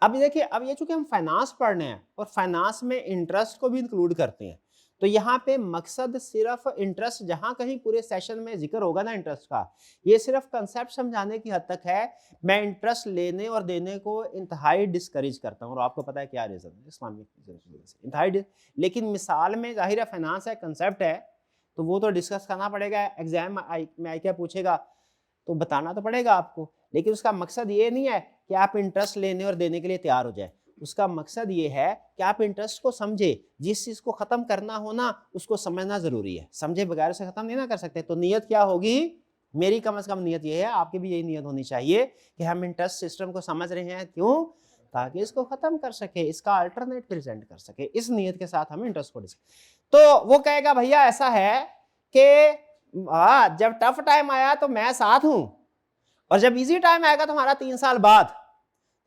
अब देखिए, अब ये चूंकि हम फाइनेंस पढ़ रहे हैं और फाइनेंस में इंटरेस्ट को भी इंक्लूड करते हैं, तो यहाँ पे मकसद सिर्फ इंटरेस्ट, जहां कहीं पूरे सेशन में जिक्र होगा ना इंटरेस्ट का, ये सिर्फ कंसेप्ट समझाने की हद तक है। मैं इंटरेस्ट लेने और देने को इंतहाई डिस्करेज करता हूँ, और आपको पता है क्या रीजन है, इस्लामिक इंतहाई। लेकिन मिसाल में जाहिर है फाइनेंस है, कंसेप्ट है, तो वो तो डिस्कस करना पड़ेगा। एग्जाम में आई क्या पूछेगा तो बताना तो पड़ेगा आपको, लेकिन उसका मकसद ये नहीं है कि आप इंटरेस्ट लेने और देने के लिए तैयार हो जाए। उसका मकसद ये है कि आप इंटरेस्ट को समझे, जिस चीज को खत्म करना हो ना उसको समझना जरूरी है, समझे बगैर से खत्म नहीं ना कर सकते। तो नियत क्या होगी, मेरी कम से कम नियत ये है, आपकी भी यही नियत होनी चाहिए कि हम इंटरेस्ट सिस्टम को समझ रहे हैं, क्यों, ताकि इसको खत्म कर सके, इसका अल्टरनेट प्रेजेंट कर सके। इस नियत के साथ हम इंटरेस्ट को तो वो कहेगा भैया ऐसा है कि जब टफ टाइम आया तो मैं साथ हूं, और जब इजी टाइम आएगा तुम्हारा 3 साल बाद,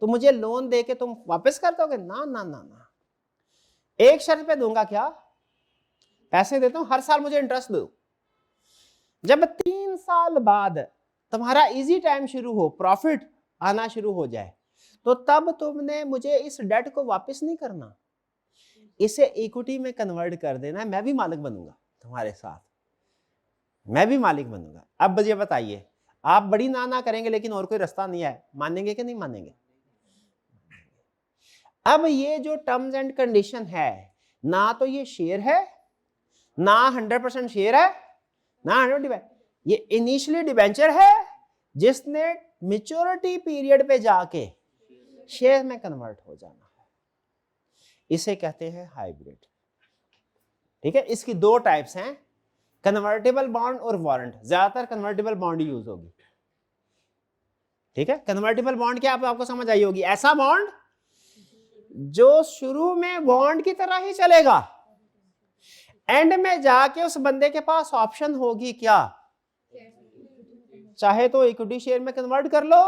तो मुझे लोन देके तुम वापस कर दोगे। ना ना ना ना, एक शर्त पे दूंगा, क्या, पैसे देता हूं, हर साल मुझे इंटरेस्ट दो। जब 3 साल बाद तुम्हारा इजी टाइम शुरू हो, प्रॉफिट आना शुरू हो जाए, तो तब तुमने मुझे इस डेट को वापस नहीं करना, इसे इक्विटी में कन्वर्ट कर देना, मैं भी मालिक बनूंगा तुम्हारे साथ, मैं भी मालिक बनूंगा। अब मुझे बताइए, आप बड़ी ना करेंगे लेकिन और कोई रास्ता नहीं है, मानेंगे कि नहीं मानेंगे। अब ये जो टर्म्स एंड कंडीशन है, ना तो ये शेयर है, ना 100% शेयर है, ना 100%, ये इनिशियली डिबेंचर है जिसने मैच्योरिटी पीरियड पे जाके शेयर में कन्वर्ट हो जाना है। इसे कहते हैं हाइब्रिड। ठीक है, इसकी 2 टाइप्स हैं, कन्वर्टेबल बॉन्ड और वारंट। ज्यादातर कन्वर्टेबल बॉन्ड यूज होगी। ठीक है, कन्वर्टेबल बॉन्ड क्या आपको समझ आई होगी, ऐसा बॉन्ड जो शुरू में बॉन्ड की तरह ही चलेगा, एंड में जाके उस बंदे के पास ऑप्शन होगी क्या, चाहे तो इक्विटी शेयर में कन्वर्ट कर लो,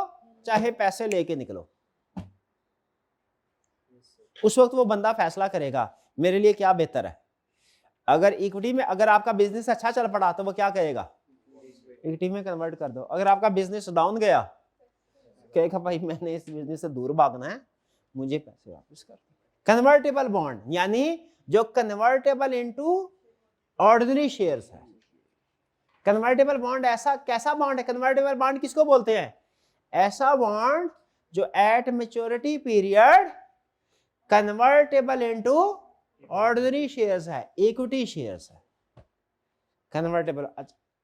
चाहे पैसे लेके निकलो। उस वक्त वो बंदा फैसला करेगा मेरे लिए क्या बेहतर है। अगर इक्विटी में, अगर आपका बिजनेस अच्छा चल पड़ा तो वो क्या कहेगा, इक्विटी में कन्वर्ट कर दो। अगर आपका बिजनेस डाउन गया, कहेगा भाई मैंने इस बिजनेस से दूर भागना है, मुझे पैसे वापस कर दो। कन्वर्टेबल बॉन्ड यानी जो कन्वर्टेबल इनटू ऑर्डिनरी शेयर्स है। कन्वर्टेबल बॉन्ड ऐसा कैसा बॉन्ड है, कन्वर्टेबल बॉन्ड किसको बोलते हैं, ऐसा बॉन्ड जो at maturity period convertible into ordinary shares है, इक्विटी शेयर्स है। कन्वर्टेबल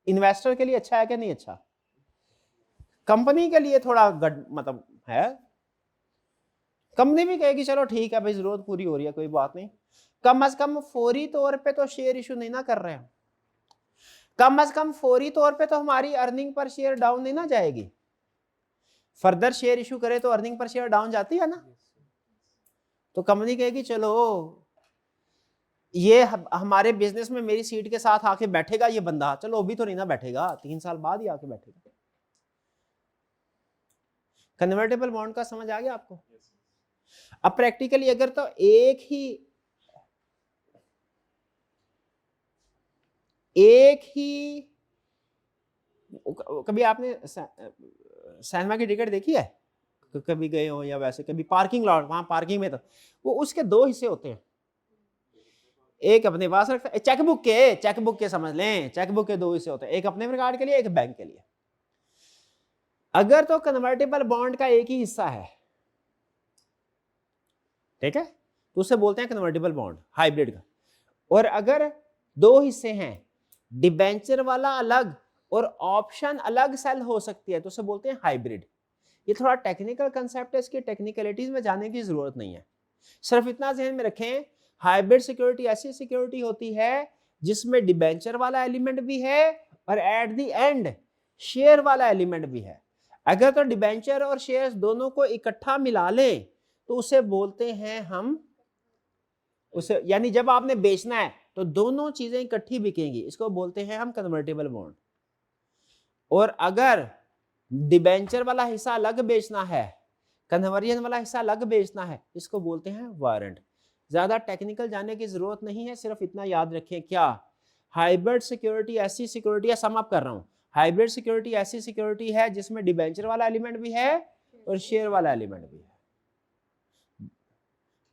इन्वेस्टर के लिए अच्छा है कि नहीं अच्छा, कंपनी के लिए थोड़ा मतलब है। कंपनी भी कहेगी चलो ठीक है भाई जरूरत पूरी हो रही है कोई बात नहीं, कम से कम फौरी तौर पे तो शेयर इशू नहीं ना कर रहे हैं, कम से कम फौरी तौर पे तो हमारी अर्निंग पर शेयर डाउन नहीं ना जाएगी। फर्दर शेयर इशू करे तो अर्निंग पर शेयर डाउन जाती है ना। तो कंपनी कहेगी चलो ये हमारे बिजनेस में मेरी सीट के साथ आके बैठेगा ये बंदा, चलो अभी तो नहीं ना बैठेगा, 3 साल बाद ही आके बैठेगा। कन्वर्टेबल बॉन्ड का समझ आ गया आपको। अब प्रैक्टिकली अगर तो एक ही कभी आपने सिनेमा की टिकट देखी है, कभी गए हो या वैसे कभी पार्किंग लॉट, वहां पार्किंग में तो वो उसके 2 हिस्से होते हैं, एक अपने पास रखता है, चेकबुक के समझ लें, चेकबुक के 2 हिस्से होते हैं, एक अपने रिकॉर्ड के लिए, एक बैंक के लिए। अगर तो कन्वर्टेबल बॉन्ड का एक ही हिस्सा है, ठीक है, तो उसे बोलते हैं कन्वर्टेबल बॉन्ड हाइब्रिड का। और अगर 2 हिस्से हैं, डिबेंचर वाला अलग और ऑप्शन अलग सेल हो सकती है, तो उसे बोलते हैं हाइब्रिड। ये थोड़ा टेक्निकल कंसेप्ट है, इसकी टेक्निकलिटीज में जाने की जरूरत नहीं है, सिर्फ इतना ध्यान में रखें हाइब्रिड सिक्योरिटी ऐसी सिक्योरिटी होती है जिसमें डिबेंचर वाला एलिमेंट भी है और एट द एंड शेयर वाला एलिमेंट भी है। अगर तो डिबेंचर और शेयर्स दोनों को इकट्ठा मिला लें तो उसे बोलते हैं हम उसे, यानी जब आपने बेचना है तो दोनों चीजें इकट्ठी बिकेंगी, इसको बोलते हैं हम कन्वर्टेबल बॉन्ड। और अगर डिबेंचर वाला हिस्सा अलग बेचना है, कन्वर्जन वाला हिस्सा अलग बेचना है, इसको बोलते हैं वारंट। ज्यादा टेक्निकल जाने की जरूरत नहीं है, सिर्फ इतना याद रखें क्या, हाइब्रिड सिक्योरिटी ऐसी सिक्योरिटी है, सम अप कर रहा हूं, हाइब्रिड सिक्योरिटी ऐसी सिक्योरिटी है जिसमें डिबेंचर वाला एलिमेंट भी है और शेयर वाला एलिमेंट भी है।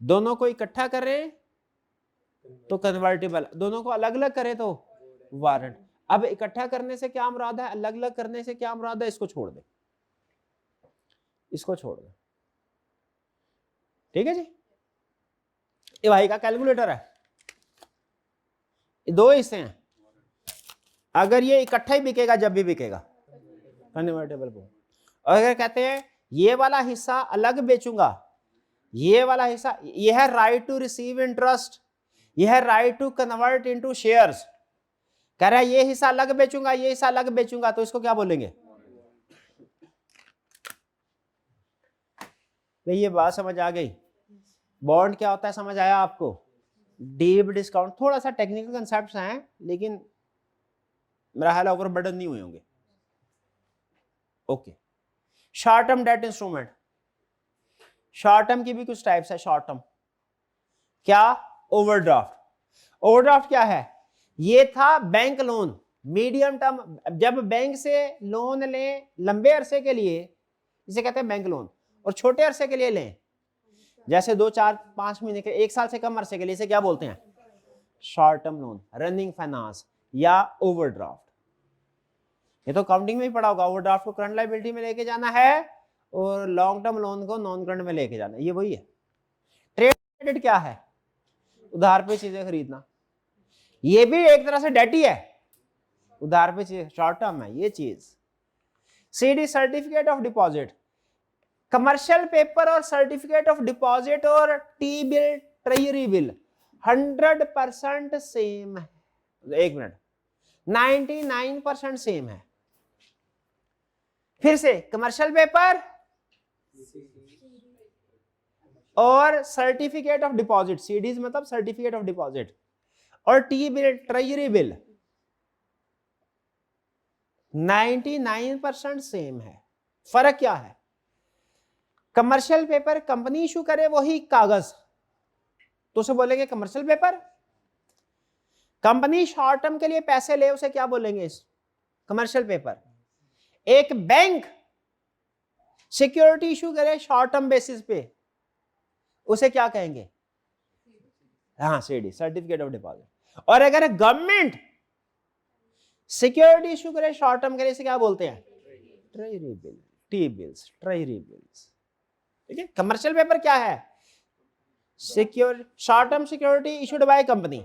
दोनों को इकट्ठा करें तो कन्वर्टेबल, दोनों को अलग अलग करें तो वारंट। अब इकट्ठा करने से क्या मुराद है, अलग अलग करने से क्या मुराद है, इसको छोड़ दे, इसको छोड़ दे, ठीक है जी। ये भाई का कैलकुलेटर है, 2 हिस्से हैं, अगर ये इकट्ठा ही बिकेगा जब भी बिकेगा कन्वर्टेबल बॉन्ड। और अगर कहते हैं ये वाला हिस्सा अलग बेचूंगा, ये वाला हिस्सा, ये है राइट टू रिसीव इंटरेस्ट, ये है right to convert into shares, कह रहा है ये हिस्सा अलग बेचूंगा, ये हिस्सा अलग बेचूंगा, तो इसको क्या बोलेंगे। भाई ये बात समझ आ गई, बॉन्ड क्या होता है समझ आया आपको, डीप डिस्काउंट, थोड़ा सा टेक्निकल कंसेप्ट्स हैं लेकिन मेरा ख्याल ओवर बर्डन नहीं हुए होंगे। Okay, short term debt instrument, short term की भी कुछ टाइप्स है। शॉर्ट टर्म क्या, ओवरड्राफ्ट। ओवरड्राफ्ट क्या है, ये था बैंक लोन, मीडियम टर्म, जब बैंक से लोन लें लंबे अरसे के लिए इसे कहते हैं बैंक लोन, और छोटे अरसे के लिए लें जैसे 2, 4, 5 महीने के, 1 साल से कम अरसे के लिए, इसे क्या बोलते हैं, short term loan, running finance या ओवरड्राफ्ट। ये तो काउंटिंग में ही पड़ा होगा, ओवरड्राफ्ट को करंट लायबिलिटी में लेके जाना है और लॉन्ग टर्म लोन को नॉन करंट में लेके जाना है, ये वही है। ट्रेड क्रेडिट क्या है, उधार पे चीजें खरीदना, ये भी एक तरह से डेट ही है, उधार पे चीज, शॉर्ट टर्म है ये चीज। CD certificate of deposit, commercial paper और सर्टिफिकेट ऑफ डिपॉजिट और T bill, treasury bill 100% same है, 1 मिनट, 99% सेम है। फिर से कमर्शियल पेपर और सर्टिफिकेट ऑफ डिपॉजिट, सीडीज मतलब सर्टिफिकेट ऑफ डिपॉजिट, और T bill, treasury bill 99% same है। फर्क क्या है? कमर्शियल पेपर कंपनी इशू करे वही कागज, तो उसे बोलेंगे commercial paper. Company short term के लिए पैसे ले, उसे क्या बोलेंगे? Commercial paper. एक बैंक सिक्योरिटी इशू करे शॉर्ट टर्म बेसिस पे, उसे क्या कहेंगे? हाँ, सीडी, सर्टिफिकेट ऑफ डिपॉजिट। और अगर गवर्नमेंट सिक्योरिटी इशू करे शॉर्ट टर्म के लिए, इसे क्या बोलते हैं? Treasury bill, T bills, treasury bills. ठीक है। कमर्शियल पेपर क्या है? Secure, short term security issued by company.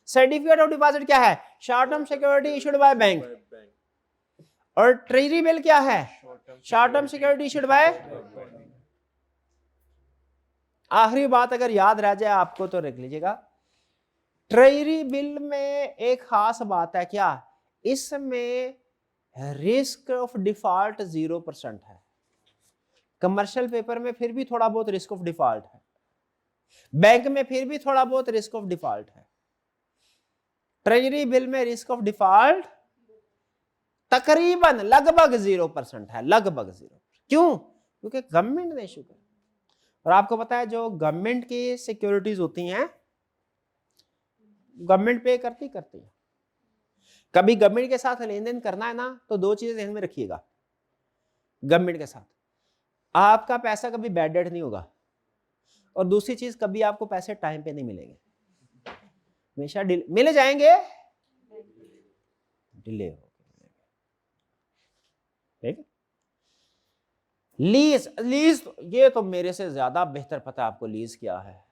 Certificate of deposit क्या है? Short term security issued by bank. और ट्रेजरी बिल क्या है? Short term security issued by. आखिरी बात अगर याद रह जाए आपको तो रख लीजिएगा, ट्रेजरी बिल में एक खास बात है, क्या? इसमें रिस्क ऑफ डिफॉल्ट 0% है। कमर्शियल पेपर में फिर भी थोड़ा बहुत रिस्क ऑफ डिफॉल्ट है, बैंक में फिर भी थोड़ा बहुत रिस्क ऑफ डिफॉल्ट है। ट्रेजरी बिल में रिस्क ऑफ डिफॉल्ट तकरीबन लगभग 0% है, लगभग 0। क्यों? क्योंकि गवर्नमेंट ने इशू किया। और आपको पता है जो गवर्नमेंट की सिक्योरिटीज होती हैं, गवर्नमेंट पे करती है। कभी गवर्नमेंट के साथ लेन देन करना है ना, तो दो चीजें ध्यान में रखिएगा। गवर्नमेंट के साथ आपका पैसा कभी बैड डेट नहीं होगा, और दूसरी चीज कभी आपको पैसे टाइम पे नहीं मिलेंगे, हमेशा मिले जाएंगे, डिले हो। ठीक है। लीज, ये तो मेरे से ज्यादा बेहतर पता है आपको लीज क्या है।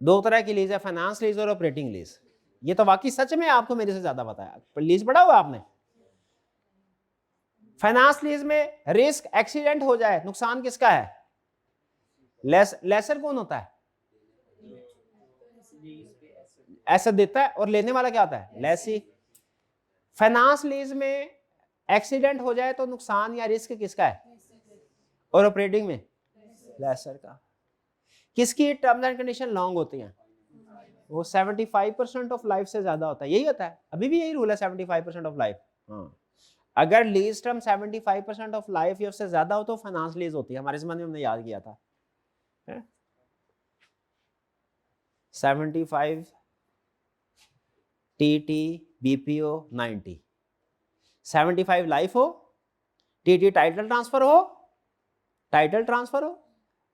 दो तरह की लीज है, फाइनेंस लीज और ऑपरेटिंग लीज। ये तो वाकई सच में आपको मेरे से ज्यादा पता है, पर लीज पढ़ा हुआ आपने। फाइनेंस लीज में रिस्क, एक्सीडेंट हो जाए, नुकसान किसका है? लेसर कौन होता है? एसेट देता है, और लेने वाला क्या होता है? लेसी। फाइनेंस लीज में एक्सीडेंट हो जाए तो नुकसान या रिस्क किसका है? और ऑपरेटिंग में लेसर का। किसकी टर्म्स एंड कंडीशन लॉन्ग होती हैं? वो 75% ऑफ लाइफ से ज्यादा होता है, यही होता है, अभी भी यही रूल है, 75% ऑफ लाइफ। हाँ, अगर लीज टर्म 75% ऑफ लाइफ या उससे ज्यादा हो तो फाइनेंस लीज होती है। हमारे जमाने में हमने याद किया था 75 टीटी बीपीओ 90, 75 लाइफ हो, टीटी टाइटल ट्रांसफर हो,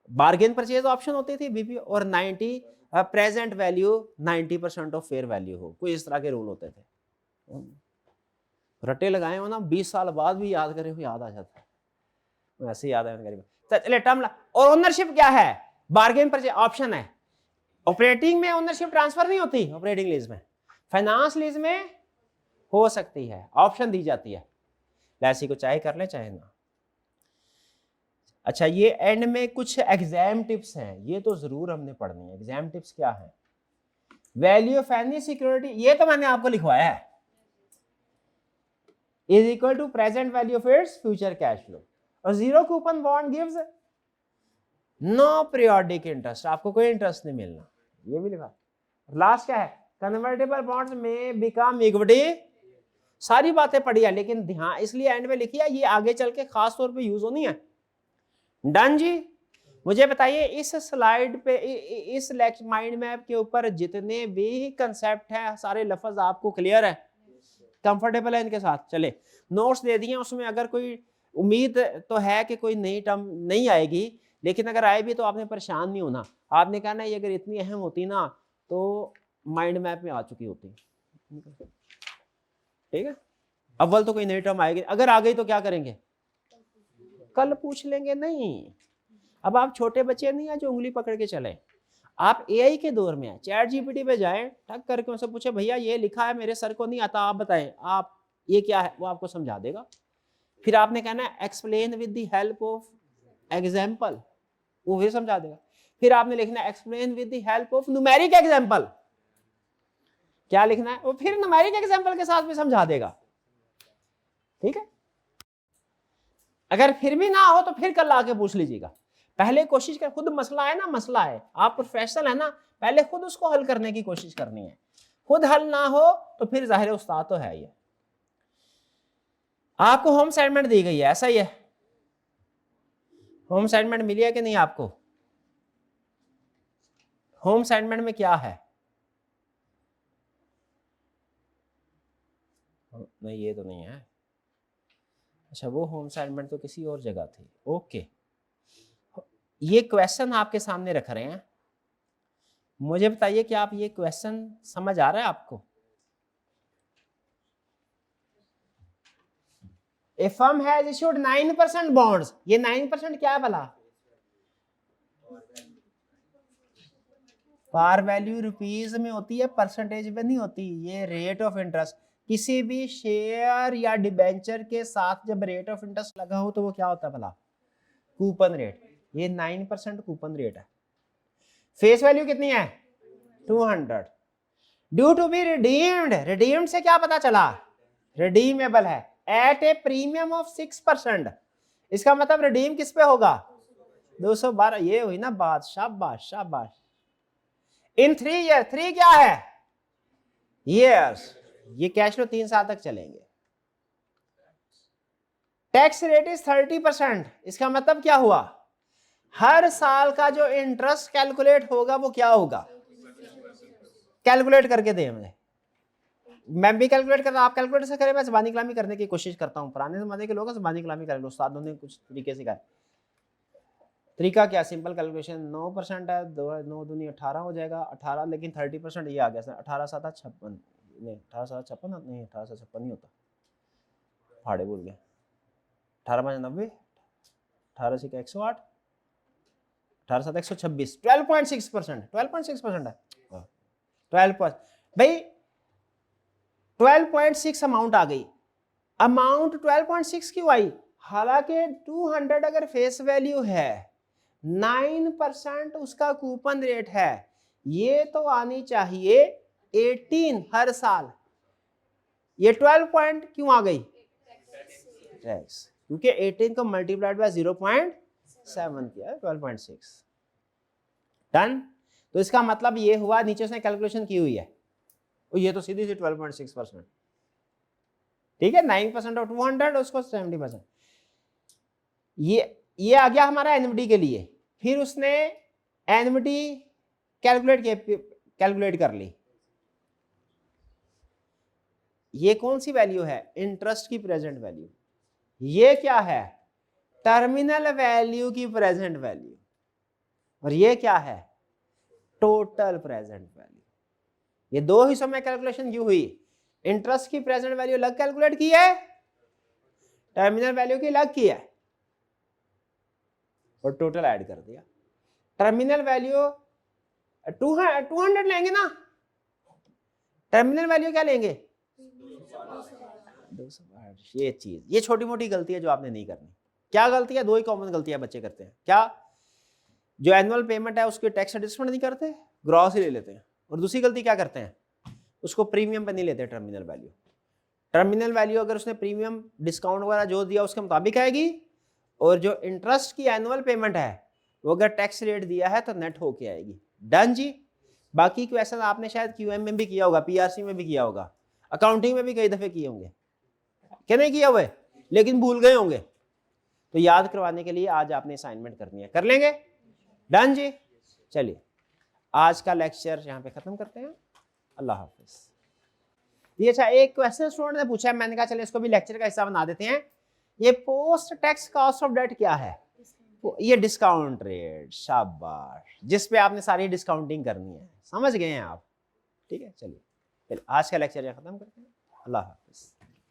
बार्गेन परचेज ऑप्शन होती थी बीपीओ, और 90 present value 90% of fair value हो। कोई इस तरह के रूल होते थे। रटे लगाए हो ना, 20 साल बाद भी याद करे हो, याद आ जाता है, ऐसे याद है। चलिए, टर्म और ओनरशिप क्या है? बार्गेन परचेज ऑप्शन है। ऑपरेटिंग में ओनरशिप ट्रांसफर नहीं होती, ऑपरेटिंग लीज में। फाइनेंस लीज में हो सकती है, ऑप्शन दी जाती है। ऐसी को चाहे कर ले चाहे ना। अच्छा, ये एंड में कुछ एग्जाम टिप्स हैं, ये तो जरूर हमने पढ़नी है। एग्जाम टिप्स क्या है? वैल्यू ऑफ एनी सिक्योरिटी, ये तो मैंने आपको लिखवाया है, is equal to present value of its future cash flow. और zero coupon bond gives no periodic interest, आपको कोई इंटरेस्ट नहीं मिलना, ये भी लिखा। लास्ट क्या है? कन्वर्टेबल बॉन्ड्स में बिकम इक्विटी। सारी बातें पढ़ी है, लेकिन ध्यान इसलिए एंड में लिखी है, ये आगे चल के खास तौर पे यूज होनी है। डन जी। मुझे बताइए इस स्लाइड पे, इस लेक्चर माइंड मैप के ऊपर जितने भी कंसेप्ट हैं, सारे लफ्ज आपको क्लियर है, कंफर्टेबल है इनके साथ? चले, नोट्स दे दिए, उसमें अगर कोई उम्मीद तो है कि कोई नई टर्म नहीं आएगी, लेकिन अगर आए भी तो आपने परेशान नहीं होना। आपने कहना ये अगर इतनी अहम होती ना तो माइंड मैप में आ चुकी होती। ठीक है। अव्वल तो कोई नई टर्म आएगी, अगर आ गई तो क्या करेंगे? कल पूछ लेंगे। नहीं, अब आप छोटे बच्चे नहीं है जो उंगली पकड़ के चले। आप एआई के दौर में है, चैट जीपीटी पे जाएं, टक करके उनसे पूछे भैया ये लिखा है मेरे सर को नहीं आता, आप बताएं आप ये क्या है, वो आपको समझा देगा। फिर आपने कहना है explain with the help of example, वो भी समझा देगा। फिर आपने लिखना है explain with the help of numeric example. क्या लिखना है? वो फिर न्यूमेरिक एग्जाम्पल के साथ भी समझा देगा। ठीक है। अगर फिर भी ना हो तो फिर कल आके पूछ लीजिएगा। पहले कोशिश कर, खुद मसला है ना, मसला है, आप प्रोफेशनल है ना, पहले खुद उसको हल करने की कोशिश करनी है। खुद हल ना हो तो फिर जाहिर है उस्ताद तो है ही है। आपको होम असाइनमेंट दी गई है, ऐसा ही है, होम असाइनमेंट मिली है कि नहीं आपको? होम असाइनमेंट में क्या है? नहीं ये तो नहीं है, अच्छा वो होम असाइनमेंट तो किसी और जगह थी। ओके, ये क्वेश्चन आपके सामने रख रहे हैं, मुझे बताइए कि आप ये क्वेश्चन समझ आ रहा है आपको? A firm has issued 9% bonds, ये 9% क्या है भला? पार वैल्यू रुपीज में होती है, परसेंटेज में नहीं होती। ये रेट ऑफ इंटरेस्ट, किसी भी शेयर या डिबेंचर के साथ जब रेट ऑफ इंटरेस्ट लगा हो तो वो क्या होता है भला? Coupon rate. ये 9% कूपन रेट है। फेस वैल्यू कितनी है? 200। Due to be redeemed, redeemed से क्या पता चला? रिडीमेबल है एट ए प्रीमियम ऑफ 6%। इसका मतलब रिडीम किस पे होगा? 212। ये हुई ना बात, शाबाश शाबाश। इन 3 ईयर, 3 क्या है? years। ये कैश फ्लो 3 साल तक चलेंगे। Tax rate is 30%। इसका मतलब क्या हुआ? हर साल का जो इंटरेस्ट कैलकुलेट होगा वो क्या होगा? कैलकुलेट करके दे मुझे, मैं भी कैलकुलेट करता, आप कैलकुलेट से करें, मैं ज़बानी कलामी करने की कोशिश करता हूँ। पुराने ज़माने के लोग ज़बानी कलामी करें, उस्तादों ने कुछ तरीके सिखाए। तरीका क्या? सिंपल कैलकुलेशन, 9% है, 9 दूनी 18 हो जाएगा, 18 लेकिन 30% ये आ गया, 18 7 56 नहीं, 18 7 56 नहीं, 18 7 56 नहीं होता, फाड़े बोल गया। 18 5 90, 18 6 108, 18 7 126, 12.6%, 12.6% है। 12 भाई 12.6 अमाउंट आ गई। अमाउंट 12.6 क्यों आई? हालांकि 200 अगर फेस वैल्यू है, 9% उसका कूपन रेट है, ये तो आनी चाहिए 18 हर साल। ये 12 पॉइंट क्यों आ गई? टैक्स, क्योंकि 18 को मल्टीप्लाइड बाय 0.7 किया, 12.6। डन। तो इसका मतलब ये हुआ, नीचे उसने कैलकुलेशन की हुई है, और ये तो सीधी सी 12.6%। ठीक है, 9% ऑफ 200, उसको 70%। ये आ गया हमारा एनविटी के लिए। फिर उसने एनविटी कैलकुलेट कर ली। ये कौन सी वैल्यू है? इंटरेस्ट की प्रेजेंट वैल्यू। ये क्या है? टर्मिनल वैल्यू की प्रेजेंट वैल्यू। और ये क्या है? Total present value. ये दो हिस्सों में कैलकुलेशन क्यों हुई? इंटरेस्ट की प्रेजेंट वैल्यू अलग कैलकुलेट की है, टर्मिनल वैल्यू की अलग की है, और टोटल ऐड कर दिया। टर्मिनल वैल्यू 200 लेंगे ना, टर्मिनल वैल्यू क्या लेंगे? 208। ये चीज, ये छोटी मोटी गलती है जो आपने नहीं करनी। क्या गलती है? दो ही कॉमन गलतियां बच्चे करते हैं। क्या? जो एनुअल पेमेंट है उसके टैक्स एडजस्टमेंट नहीं करते, ग्रॉस ही ले लेते हैं। और दूसरी गलती क्या करते हैं? उसको प्रीमियम पे नहीं लेते टर्मिनल वैल्यू। टर्मिनल वैल्यू अगर उसने प्रीमियम डिस्काउंट वगैरह जो दिया उसके मुताबिक आएगी, और जो इंटरेस्ट की एनुअल पेमेंट है वो अगर टैक्स रेट दिया है तो नेट होके आएगी। डन जी। बाकी क्वेश्चन आपने शायद क्यूएम में भी किया होगा, पीआरसी में भी किया होगा, अकाउंटिंग में भी कई दफे किए होंगे, क्या नहीं किया हुए, लेकिन भूल गए होंगे। तो याद करवाने के लिए आज आपने असाइनमेंट करनी है, कर लेंगे? डन जी। चलिए आज का लेक्चर यहाँ पे खत्म करते हैं। अल्लाह हाफिज। ये अच्छा, एक क्वेश्चन स्टूडेंट ने पूछा है, मैंने कहा चले इसको भी लेक्चर का हिस्सा बना देते हैं। ये post tax cost of debt क्या है? ये डिस्काउंट रेट। शाबाश, जिस पे आपने सारी डिस्काउंटिंग करनी है। समझ गए हैं आप? ठीक है, चलिए आज का लेक्चर यहाँ खत्म करते हैं। अल्लाह हाफिज।